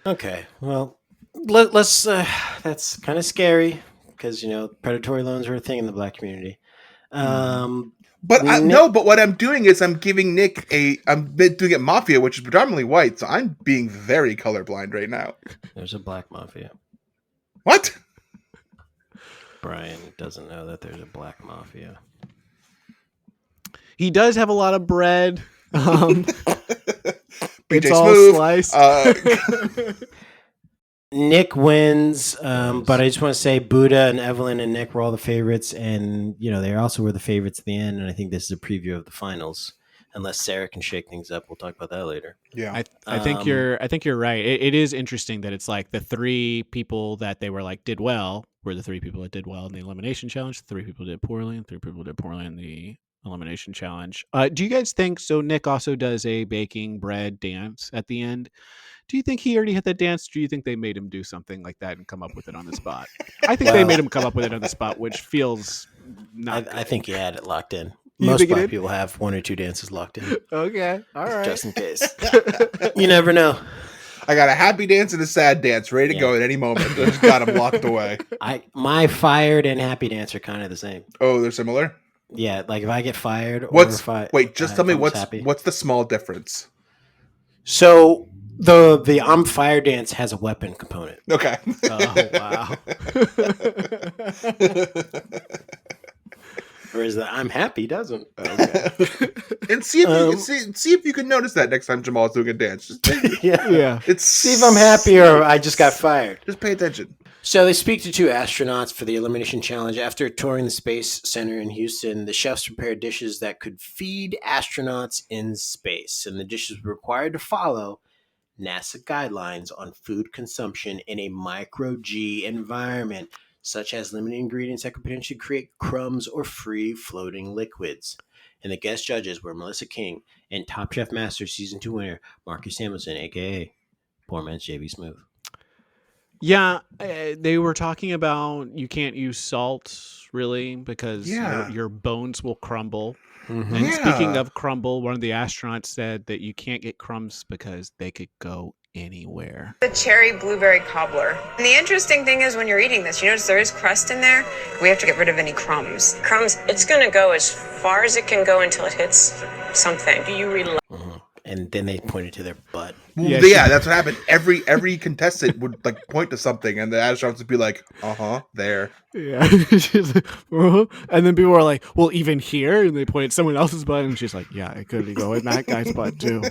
Okay. Well, let's that's kind of scary because, predatory loans are a thing in the black community. But Nick- but what I'm doing is I'm giving Nick I'm doing it Mafia, which is predominantly white, so I'm being very colorblind right now. There's a black mafia. What? Brian doesn't know that there's a black mafia. He does have a lot of bread. BJ It's all Smoove. sliced. Nick wins, but I just want to say Buddha and Evelyn and Nick were all the favorites, and they also were the favorites at the end. And I think this is a preview of the finals. Unless Sarah can shake things up, we'll talk about that later. Yeah. I think you're right. It is interesting that it's like the three people that they were like did well were the three people that did well in the elimination challenge. The three people did poorly, and three people did poorly in the elimination challenge. Do you guys think so? Nick also does a baking bread dance at the end. Do you think he already had that dance? Do you think they made him do something like that and come up with it on the spot? I think they made him come up with it on the spot, which feels not. I think he had it locked in. You Most think he black did? people have one or two dances locked in, Okay, all right. just in case. You never know. I got a happy dance and a sad dance ready to go at any moment. I just got them locked away. My fired and happy dance are kind of the same. Oh, they're similar? Yeah, like if I get fired, Just tell me what's the small difference? So the I'm fired dance has a weapon component. Okay. Oh wow. Whereas the I'm happy doesn't. And see if you can notice that next time Jamal's doing a dance. Just Yeah. See if I'm happy or I just got fired. Just pay attention. So they speak to two astronauts for the elimination challenge. After touring the Space Center in Houston, the chefs prepared dishes that could feed astronauts in space. And the dishes were required to follow NASA guidelines on food consumption in a micro-G environment, such as limiting ingredients that could potentially create crumbs or free-floating liquids. And the guest judges were Melissa King and Top Chef Master Season 2 winner Marcus Samuelson, a.k.a. Poor Man's J.V. Smoove. Yeah, they were talking about you can't use salt really because your bones will crumble. Mm-hmm. And speaking of crumble, one of the astronauts said that you can't get crumbs because they could go anywhere. The cherry blueberry cobbler. And the interesting thing is when you're eating this, you notice there is crust in there. We have to get rid of any crumbs. Crumbs, it's going to go as far as it can go until it hits something. Do you realize? And then they pointed to their butt. Well, Yeah, that's what happened. Every contestant would like point to something, and the astronauts would be like, there. Yeah. She's like, and then people were like, well, even here? And they pointed at someone else's butt, and she's like, yeah, it could go in that guy's butt too.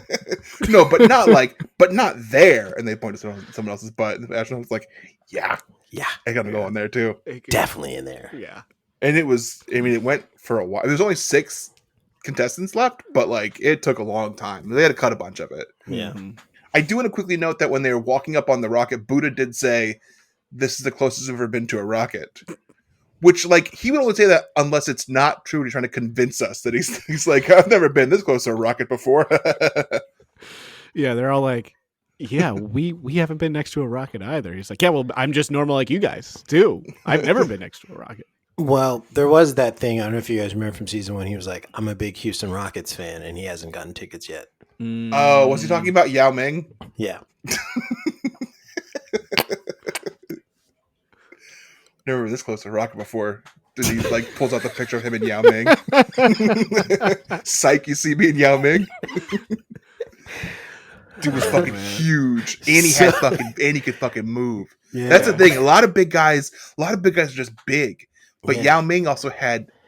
No, but not there. And they pointed to someone else's butt, and the astronaut was like, yeah, I gotta go in there too. Definitely in there. Yeah. And it went for a while. There's only 6 contestants left, but like it took a long time. They had to cut a bunch of it. Yeah. I do want to quickly note that when they were walking up on the rocket, Buddha did say this is the closest I've ever been to a rocket. Which, like, he would only say that unless it's not true. He's trying to convince us that he's like, I've never been this close to a rocket before. Yeah, they're all like, yeah, we haven't been next to a rocket either. He's like, yeah, well, I'm just normal like you guys too. I've never been next to a rocket. Well, there was that thing. I don't know if you guys remember from season 1. He was like, I'm a big Houston Rockets fan, and he hasn't gotten tickets yet. Oh, was he talking about Yao Ming? Yeah. Never been this close to a rocket before. Did he like pulls out the picture of him and Yao Ming? Psych, you see me and Yao Ming? Dude was fucking huge, and he could fucking move. Yeah. That's the thing. A lot of big guys are just big, but Yao Ming also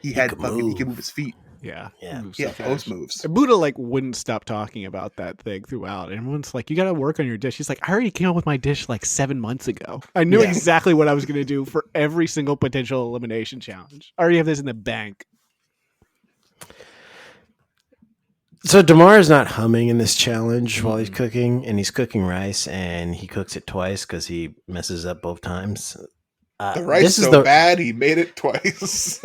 he could move his feet. Yeah. Post moves. And Buddha like wouldn't stop talking about that thing throughout. And everyone's like, you got to work on your dish. He's like, I already came up with my dish like 7 months ago. I knew exactly what I was going to do for every single potential elimination challenge. I already have this in the bank. So DeMar is not humming in this challenge while he's cooking, and he's cooking rice, and he cooks it twice because he messes up both times. The rice is so bad, he made it twice.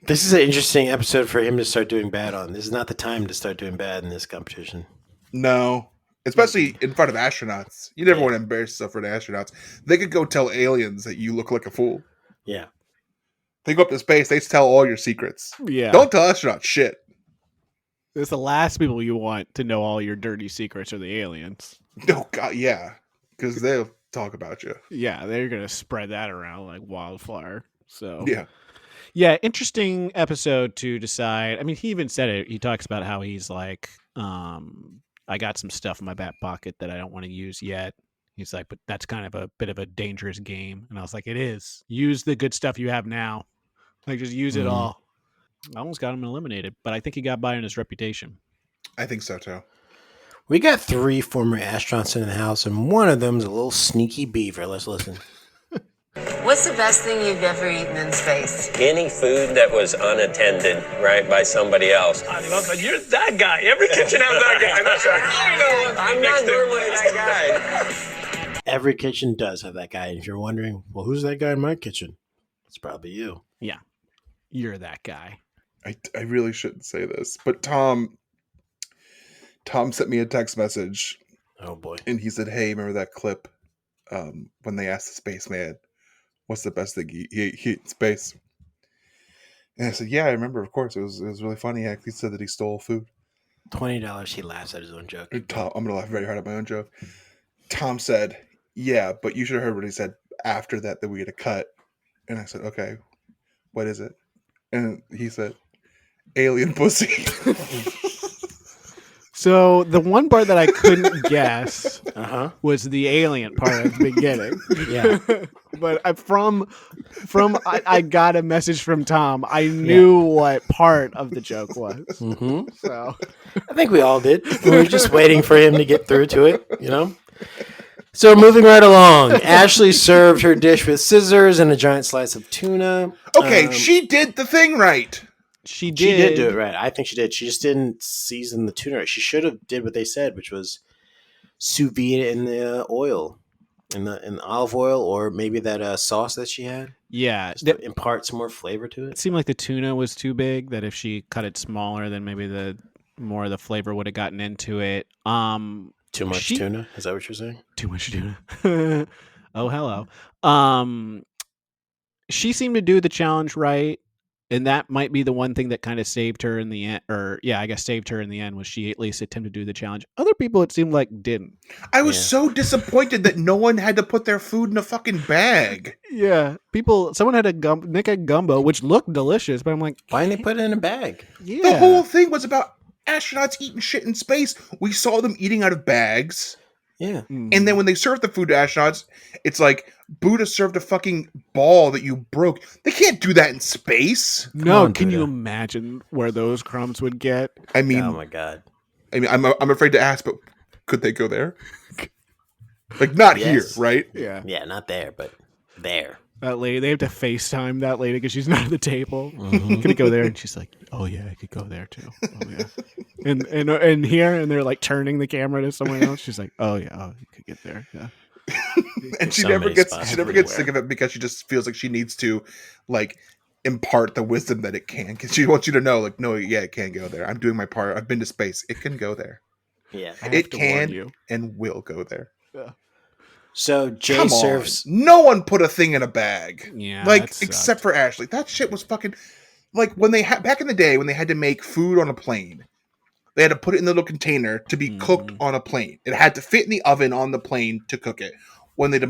This is an interesting episode for him to start doing bad on. This is not the time to start doing bad in this competition. No. Especially in front of astronauts. You never want to embarrass yourself for the astronauts. They could go tell aliens that you look like a fool. Yeah. They go up to space, they tell all your secrets. Yeah. Don't tell astronauts shit. It's the last people you want to know all your dirty secrets are the aliens. Oh, God, yeah. Because they'll talk about you. Yeah, they're going to spread that around like wildfire. So yeah. Yeah, interesting episode to decide. I mean, he even said it. He talks about how he's like, I got some stuff in my back pocket that I don't want to use yet. He's like, but that's kind of a bit of a dangerous game. And I was like, it is. Use the good stuff you have now. Like, just use it all. I almost got him eliminated, but I think he got by on his reputation. I think so, too. We got 3 former astronauts in the house, and one of them's a little sneaky beaver. Let's listen. What's the best thing you've ever eaten in space? Any food that was unattended, right, by somebody else. I love that. You're that guy. Every kitchen has that guy. That's right. I'm not normally that guy. Every kitchen does have that guy. And if you're wondering, well, who's that guy in my kitchen? It's probably you. Yeah. You're that guy. I really shouldn't say this, but Tom sent me a text message. Oh, boy. And he said, hey, remember that clip when they asked the spaceman, what's the best thing he ate in space? And I said, yeah, I remember, of course. It was really funny. He said that he stole food. $20, he laughs at his own joke. Tom, I'm going to laugh very hard at my own joke. Tom said, yeah, but you should have heard what he said after that we get a cut. And I said, okay, what is it? And he said, alien pussy. So the one part that I couldn't guess was the alien part at the beginning. Yeah. But I got a message from Tom. I knew what part of the joke was. Mm-hmm. So I think we all did. We were just waiting for him to get through to it, you know? So moving right along, Ashley served her dish with scissors and a giant slice of tuna. Okay, she did the thing right. She did. She did do it right. I think she did. She just didn't season the tuna right. She should have did what they said, which was sous vide it in the oil, in the olive oil, or maybe that sauce that she had. Yeah, to impart some more flavor to it. It seemed like the tuna was too big. That if she cut it smaller, then maybe the more of the flavor would have gotten into it. Too much tuna? Is that what you're saying? Too much tuna. Oh, hello. She seemed to do the challenge right. And that might be the one thing that kind of saved her in the end, saved her in the end was she at least attempted to do the challenge. Other people, it seemed like, didn't. I was so disappointed that no one had to put their food in a fucking bag. Yeah. someone had Nick had gumbo, which looked delicious, but I'm like, why didn't they put it in a bag? Yeah. The whole thing was about astronauts eating shit in space. We saw them eating out of bags. Yeah. And then when they served the food to astronauts, it's like Buddha served a fucking ball that you broke. They can't do that in space. No, can you imagine where those crumbs would get? I mean, oh my God. I mean, I'm afraid to ask, but could they go there? Like not here, right? Yeah. Yeah, not there, but there. That lady, they have to FaceTime that lady because she's not at the table. Can it go there? And she's like, "Oh yeah, I could go there too." Oh yeah. And here, and they're like turning the camera to someone else. She's like, "Oh yeah, you could get there." Yeah. And she never gets sick of it because she just feels like she needs to like impart the wisdom that it can, because she wants you to know, like, no, yeah, it can go there. I'm doing my part. I've been to space. It can go there. Yeah, it can and will go there. Yeah. So Jay serves. No one put a thing in a bag. Yeah, like except for Ashley. That shit was fucking like when they had back in the day when they had to make food on a plane. They had to put it in the little container to be cooked on a plane. It had to fit in the oven on the plane to cook it. When they did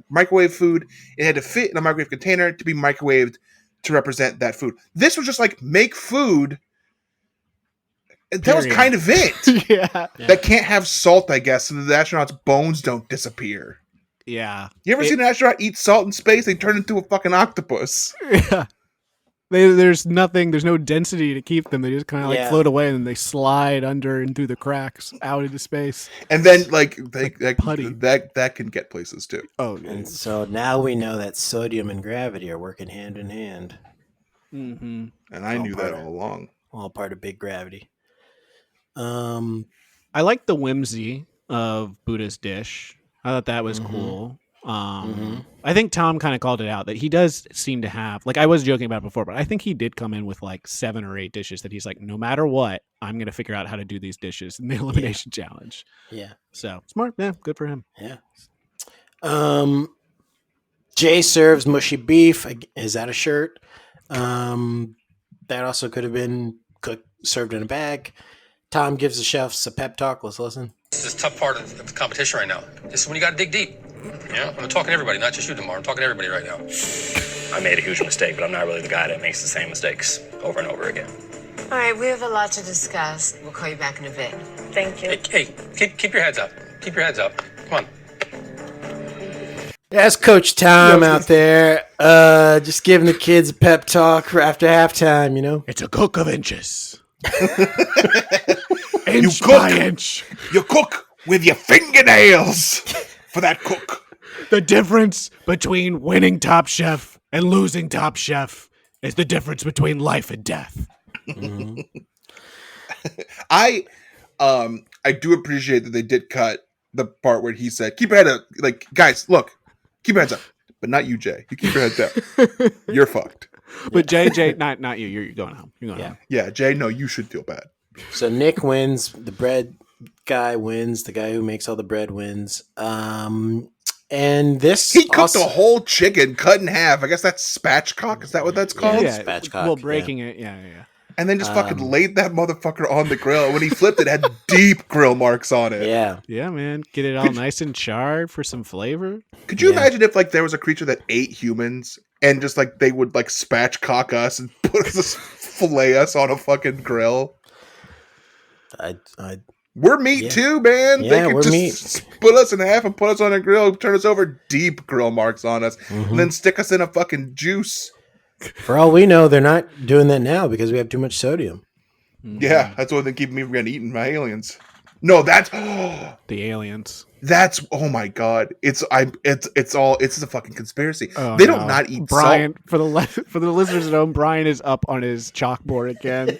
microwave food, it had to fit in a microwave container to be microwaved to represent that food. This was just like make food. That was kind of it. Yeah. That can't have salt, I guess, so the astronauts' bones don't disappear. Yeah. You ever seen an astronaut eat salt in space? They turn into a fucking octopus. Yeah. There's nothing. There's no density to keep them. They just kind of like float away, and then they slide under and through the cracks out into space. And then like that can get places too. Oh, and so now we know that sodium and gravity are working hand in hand. Mm-hmm. And I knew that all along. All part of big gravity. I like the whimsy of Buddha's dish. I thought that was cool. I think Tom kind of called it out that he does seem to have, like I was joking about it before, but I think he did come in with like 7 or 8 dishes that he's like, no matter what, I'm going to figure out how to do these dishes in the elimination challenge. Yeah. So smart. Yeah. Good for him. Yeah. Jay serves mushy beef. Is that a shirt? That also could have been served in a bag. Tom gives the chefs a pep talk. Let's listen. This is the tough part of the competition right now. This is when you got to dig deep. Yeah, I'm talking to everybody, not just you, Demar. I'm talking to everybody right now. I made a huge mistake, but I'm not really the guy that makes the same mistakes over and over again. All right, we have a lot to discuss. We'll call you back in a bit. Thank you. Hey, keep your heads up. Keep your heads up. Come on. That's Coach Tom out there, just giving the kids a pep talk after halftime. You know, it's a cook of inches. Inch by inch. You cook with your fingernails for that cook. The difference between winning Top Chef and losing Top Chef is the difference between life and death. Mm-hmm. I do appreciate that they did cut the part where he said, keep your head up. Like, guys, look, keep your heads up. But not you, Jay. You keep your head down. You're fucked. But Jay, not you. You're going home. You're going home. Yeah, Jay, no, you should feel bad. So Nick wins. The bread guy wins. The guy who makes all the bread wins. And this he cooked a whole chicken cut in half. I guess that's spatchcock. Is that what that's called? Yeah, spatchcock. Well, breaking it. Yeah. And then just fucking laid that motherfucker on the grill. When he flipped it, had deep grill marks on it. Yeah. Yeah, man. Get it all nice and charred for some flavor. Could you imagine if like there was a creature that ate humans and just like they would like spatchcock us and fillet us on a fucking grill? We're meat too, man. Yeah, they could we're just meat. split us in half and put us on a grill, turn us over, deep grill marks on us, and then stick us in a fucking juice. For all we know, they're not doing that now because we have too much sodium. Yeah, that's what they keep me from getting eaten by aliens. No, that's the aliens. That's oh my god! It's a fucking conspiracy. Oh, they don't not eat Brian, salt. For the listeners at home, Brian is up on his chalkboard again.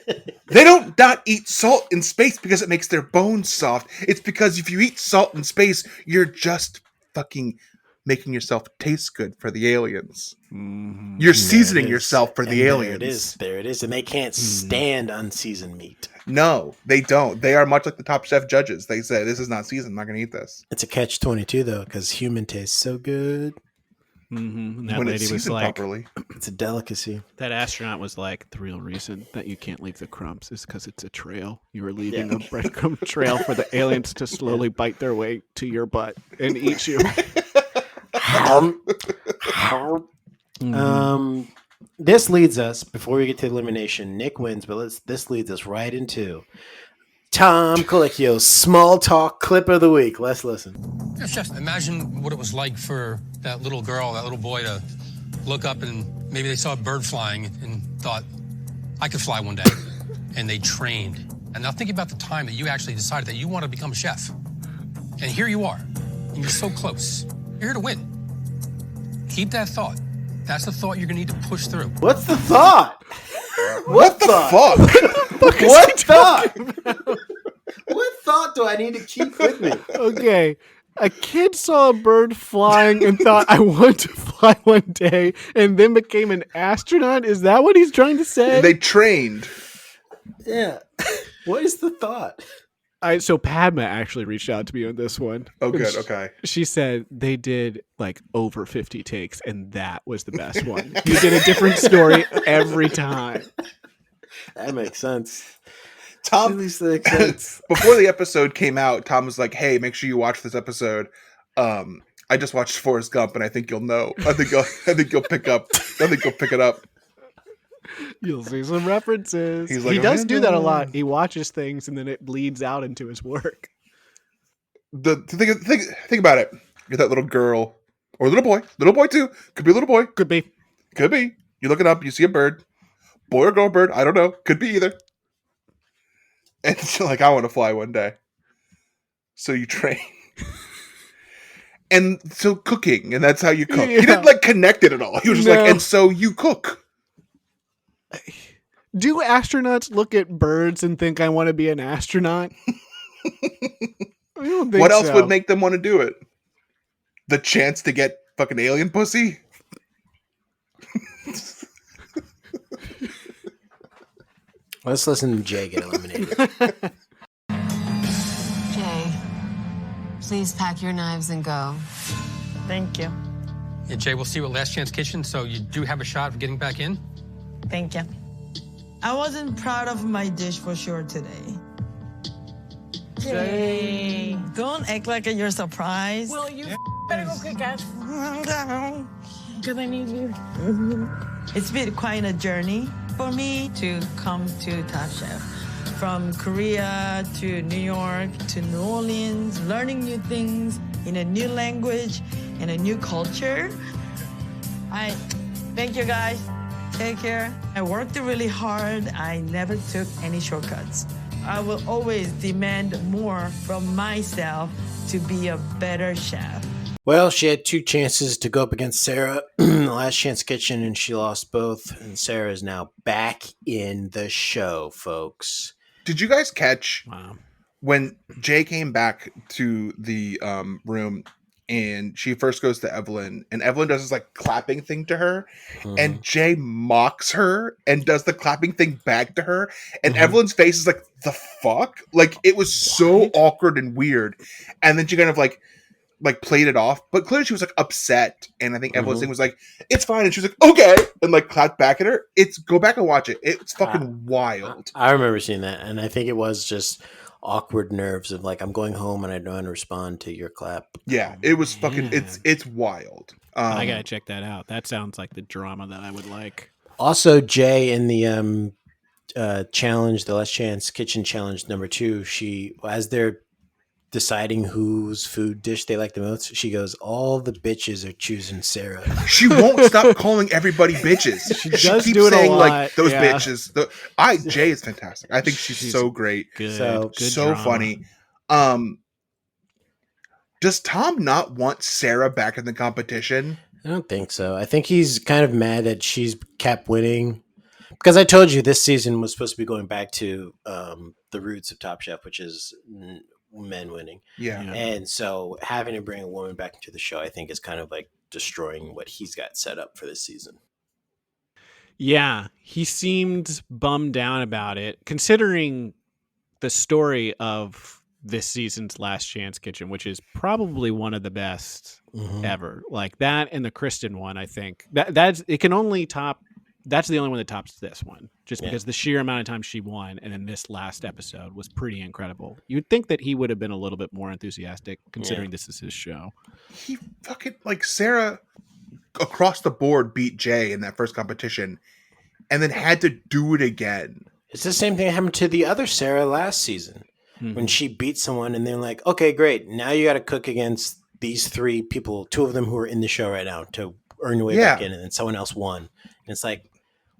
They don't not eat salt in space because it makes their bones soft. It's because if you eat salt in space, you're just fucking making yourself taste good for the aliens. Mm-hmm. You're seasoning yourself for the aliens. There it is. And they can't stand unseasoned meat. No, they don't. They are much like the Top Chef judges. They say, this is not seasoned. I'm not going to eat this. It's a catch-22, though, because human tastes so good. Mm-hmm. And that when lady it's was like, properly. It's a delicacy. That astronaut was like, the real reason that you can't leave the crumbs is because it's a trail. You are leaving a breadcrumb trail for the aliens to slowly bite their way to your butt and eat you. This leads us, before we get to elimination, Nick wins, but this leads us right into Tom Colicchio's small talk clip of the week. Let's listen. Yeah, Chef, imagine what it was like for that little girl, that little boy to look up and maybe they saw a bird flying and thought, I could fly one day. And they trained. And now think about the time that you actually decided that you want to become a chef. And here you are. And you're so close. You're here to win. Keep that thought. That's the thought you're going to need to push through. What's the thought? What the fuck? What thought? What thought do I need to keep with me? Okay. A kid saw a bird flying and thought, I want to fly one day, and then became an astronaut? Is that what he's trying to say? They trained. Yeah. What is the thought? So Padma actually reached out to me on this one. Oh, good. Okay. She said they did like over 50 takes, and that was the best one. You did a different story every time. That makes sense. Tom, At least that makes sense. before the episode came out, Tom was like, "Hey, make sure you watch this episode. I just watched Forrest Gump, and I think you'll know. I think you'll pick up. I think you'll pick it up. You'll see some references." He's like, he does do that a "Amanda." lot. He watches things, and then it bleeds out into his work. Think about it. You're that little girl or little boy too. Could be a little boy. Could be. You look it up. You see a bird, boy or girl bird. I don't know. Could be either. And you're like, I want to fly one day. So you train. And so cooking, and that's how you cook. Yeah. He didn't like connect it at all. He was just like, and so you cook. Do astronauts look at birds and think I want to be an astronaut? I don't think What else so. would make them want to do it? The chance to get fucking alien pussy? Let's listen to Jay get eliminated. Jay, please pack your knives and go. Thank you. Yeah, Jay, we'll see you at Last Chance Kitchen, so you do have a shot of getting back in? Thank you. I wasn't proud of my dish for sure today. Jay, don't act like you're surprised. Well, you better go kick ass. Because I need you. It's been quite a journey for me to come to Top Chef. From Korea to New York to New Orleans, learning new things in a new language and a new culture. Thank you guys. Take care. I worked really hard. I never took any shortcuts. I will always demand more from myself to be a better chef. Well, she had two chances to go up against Sarah in the Last Chance Kitchen, and she lost both. And Sarah is now back in the show, folks. Did you guys catch when Jay came back to the room and she first goes to Evelyn, and Evelyn does this like clapping thing to her, and Jay mocks her and does the clapping thing back to her, and Evelyn's face is like, the fuck? Like, it was so awkward and weird. And then she kind of like played it off, but clearly she was like upset, and I think Evelyn's thing was like, it's fine, and she was like, okay, and like clapped back at her. Go back and watch it. It's fucking wild. I remember seeing that, and I think it was just awkward nerves of like, I'm going home and I don't want to respond to your clap. Yeah, it was fucking, it's wild. I gotta check that out. That sounds like the drama that I would like. Also, Jay in the challenge, the Last Chance Kitchen Challenge number 2, she, as they're deciding whose food dish they like the most, she goes, all the bitches are choosing Sarah. She won't stop calling everybody bitches. She does keeps do it a saying lot, like, those yeah. bitches. Jay is fantastic. I think she's so great. Good, So drama. Funny. Does Tom not want Sarah back in the competition? I don't think so. I think he's kind of mad that she's kept winning. Because I told you this season was supposed to be going back to the roots of Top Chef, which is men winning. Yeah. And so having to bring a woman back into the show, I think, is kind of like destroying what he's got set up for this season. Yeah, he seemed bummed down about it, considering the story of this season's Last Chance Kitchen, which is probably one of the best ever. Like that and the Kristen one, I think. That's the only one that tops this one, just because the sheer amount of time she won, and then this last episode was pretty incredible. You'd think that he would have been a little bit more enthusiastic, considering this is his show. He fucking, like, Sarah across the board beat Jay in that first competition, and then had to do it again. It's the same thing that happened to the other Sarah last season, when she beat someone, and they're like, okay, great, now you got to cook against these 3 people, 2 of them who are in the show right now, to earn your way back in, and then someone else won. And it's like,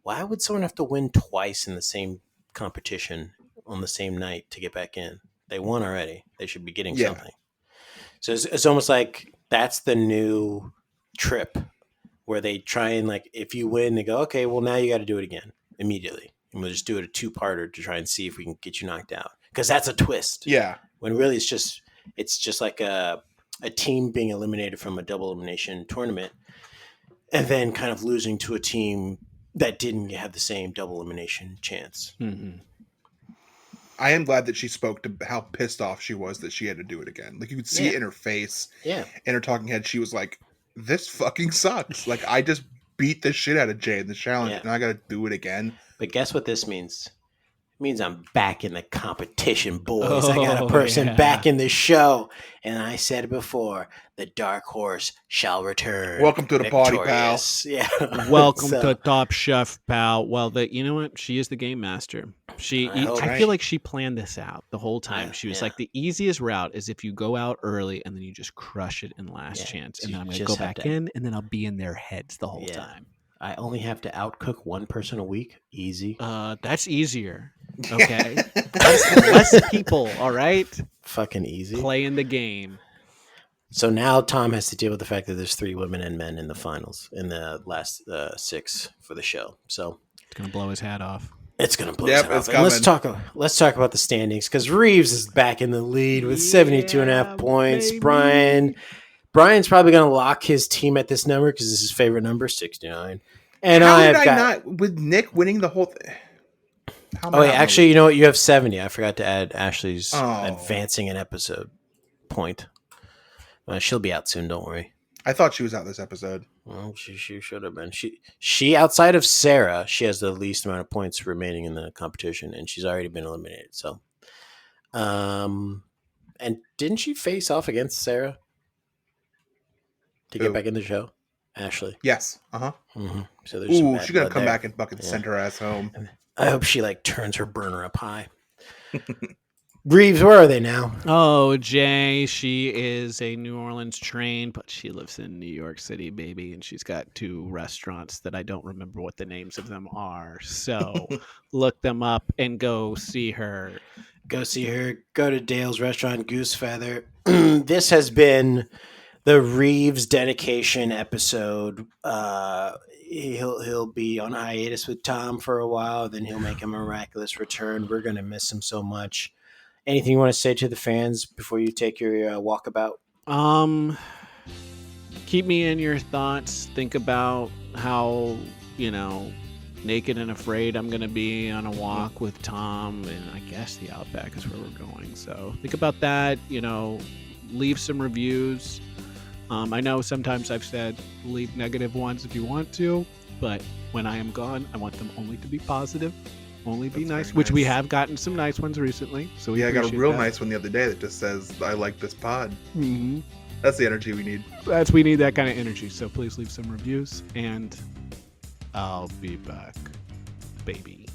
why would someone have to win twice in the same competition on the same night to get back in? They won already. They should be getting something. So it's almost like that's the new trip where they try and like, if you win, they go, okay, well now you got to do it again immediately, and we'll just do it a 2-parter to try and see if we can get you knocked out, because that's a twist. Yeah. When really it's just like a team being eliminated from a double elimination tournament, and then kind of losing to a team that didn't have the same double elimination chance. Mm-hmm. I am glad that she spoke to how pissed off she was that she had to do it again. Like, you could see it in her face. Yeah. In her talking head, she was like, this fucking sucks. Like, I just beat the shit out of Jay in the challenge, and I gotta do it again. But guess what this means? It means I'm back in the competition, boys. I got a person back in the show. And I said it before, the dark horse shall return. Welcome to the party, pal. Yeah. Welcome to Top Chef, pal. Well, you know what? She is the game master. I feel like she planned this out the whole time. She was like, the easiest route is if you go out early and then you just crush it in last chance. And then I'm going to go back in, and then I'll be in their heads the whole time. I only have to outcook one person a week. Easy. That's easier. Okay. That's less people, all right? Fucking easy. Playing the game. So now Tom has to deal with the fact that there's 3 women and men in the finals, in the last 6 for the show. So it's going to blow his hat off. It's going to blow his hat off. And let's talk about the standings, because Reaves is back in the lead with 72.5 points. Baby. Brian's probably going to lock his team at this number because this is his favorite number, 69. And how did I not, with Nick winning the whole thing? Actually, you know what? You have 70. I forgot to add Ashley's advancing an episode point. She'll be out soon. Don't worry. I thought she was out this episode. Well, she should have been. She outside of Sarah, she has the least amount of points remaining in the competition, and she's already been eliminated. So, and didn't she face off against Sarah to get back in the show? Ashley. Yes. Uh-huh. Mm-hmm. So there's she's gonna come back and fucking send her ass home. I hope she turns her burner up high. Reaves, where are they now? Oh, Jay, she is a New Orleans trained, but she lives in New York City, baby, and she's got 2 restaurants that I don't remember what the names of them are. So look them up and go see her. Go see her. Go to Dale's restaurant, Goose Feather. This has been the Reaves dedication episode. He'll be on hiatus with Tom for a while, then he'll make a miraculous return. We're gonna miss him so much. Anything you want to say to the fans before you take your walkabout? Keep me in your thoughts. Think about how, naked and afraid I'm going to be on a walk with Tom, and I guess the Outback is where we're going. So think about that, leave some reviews. I know sometimes I've said leave negative ones if you want to, but when I am gone, I want them only to be positive. Only be nice, which we have gotten some nice ones recently. So I got a real nice one the other day that just says, I like this pod. Mm-hmm. That's the energy we need. We need that kind of energy. So please leave some reviews, and I'll be back, baby.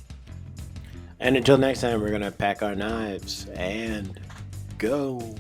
And until next time, we're going to pack our knives and go.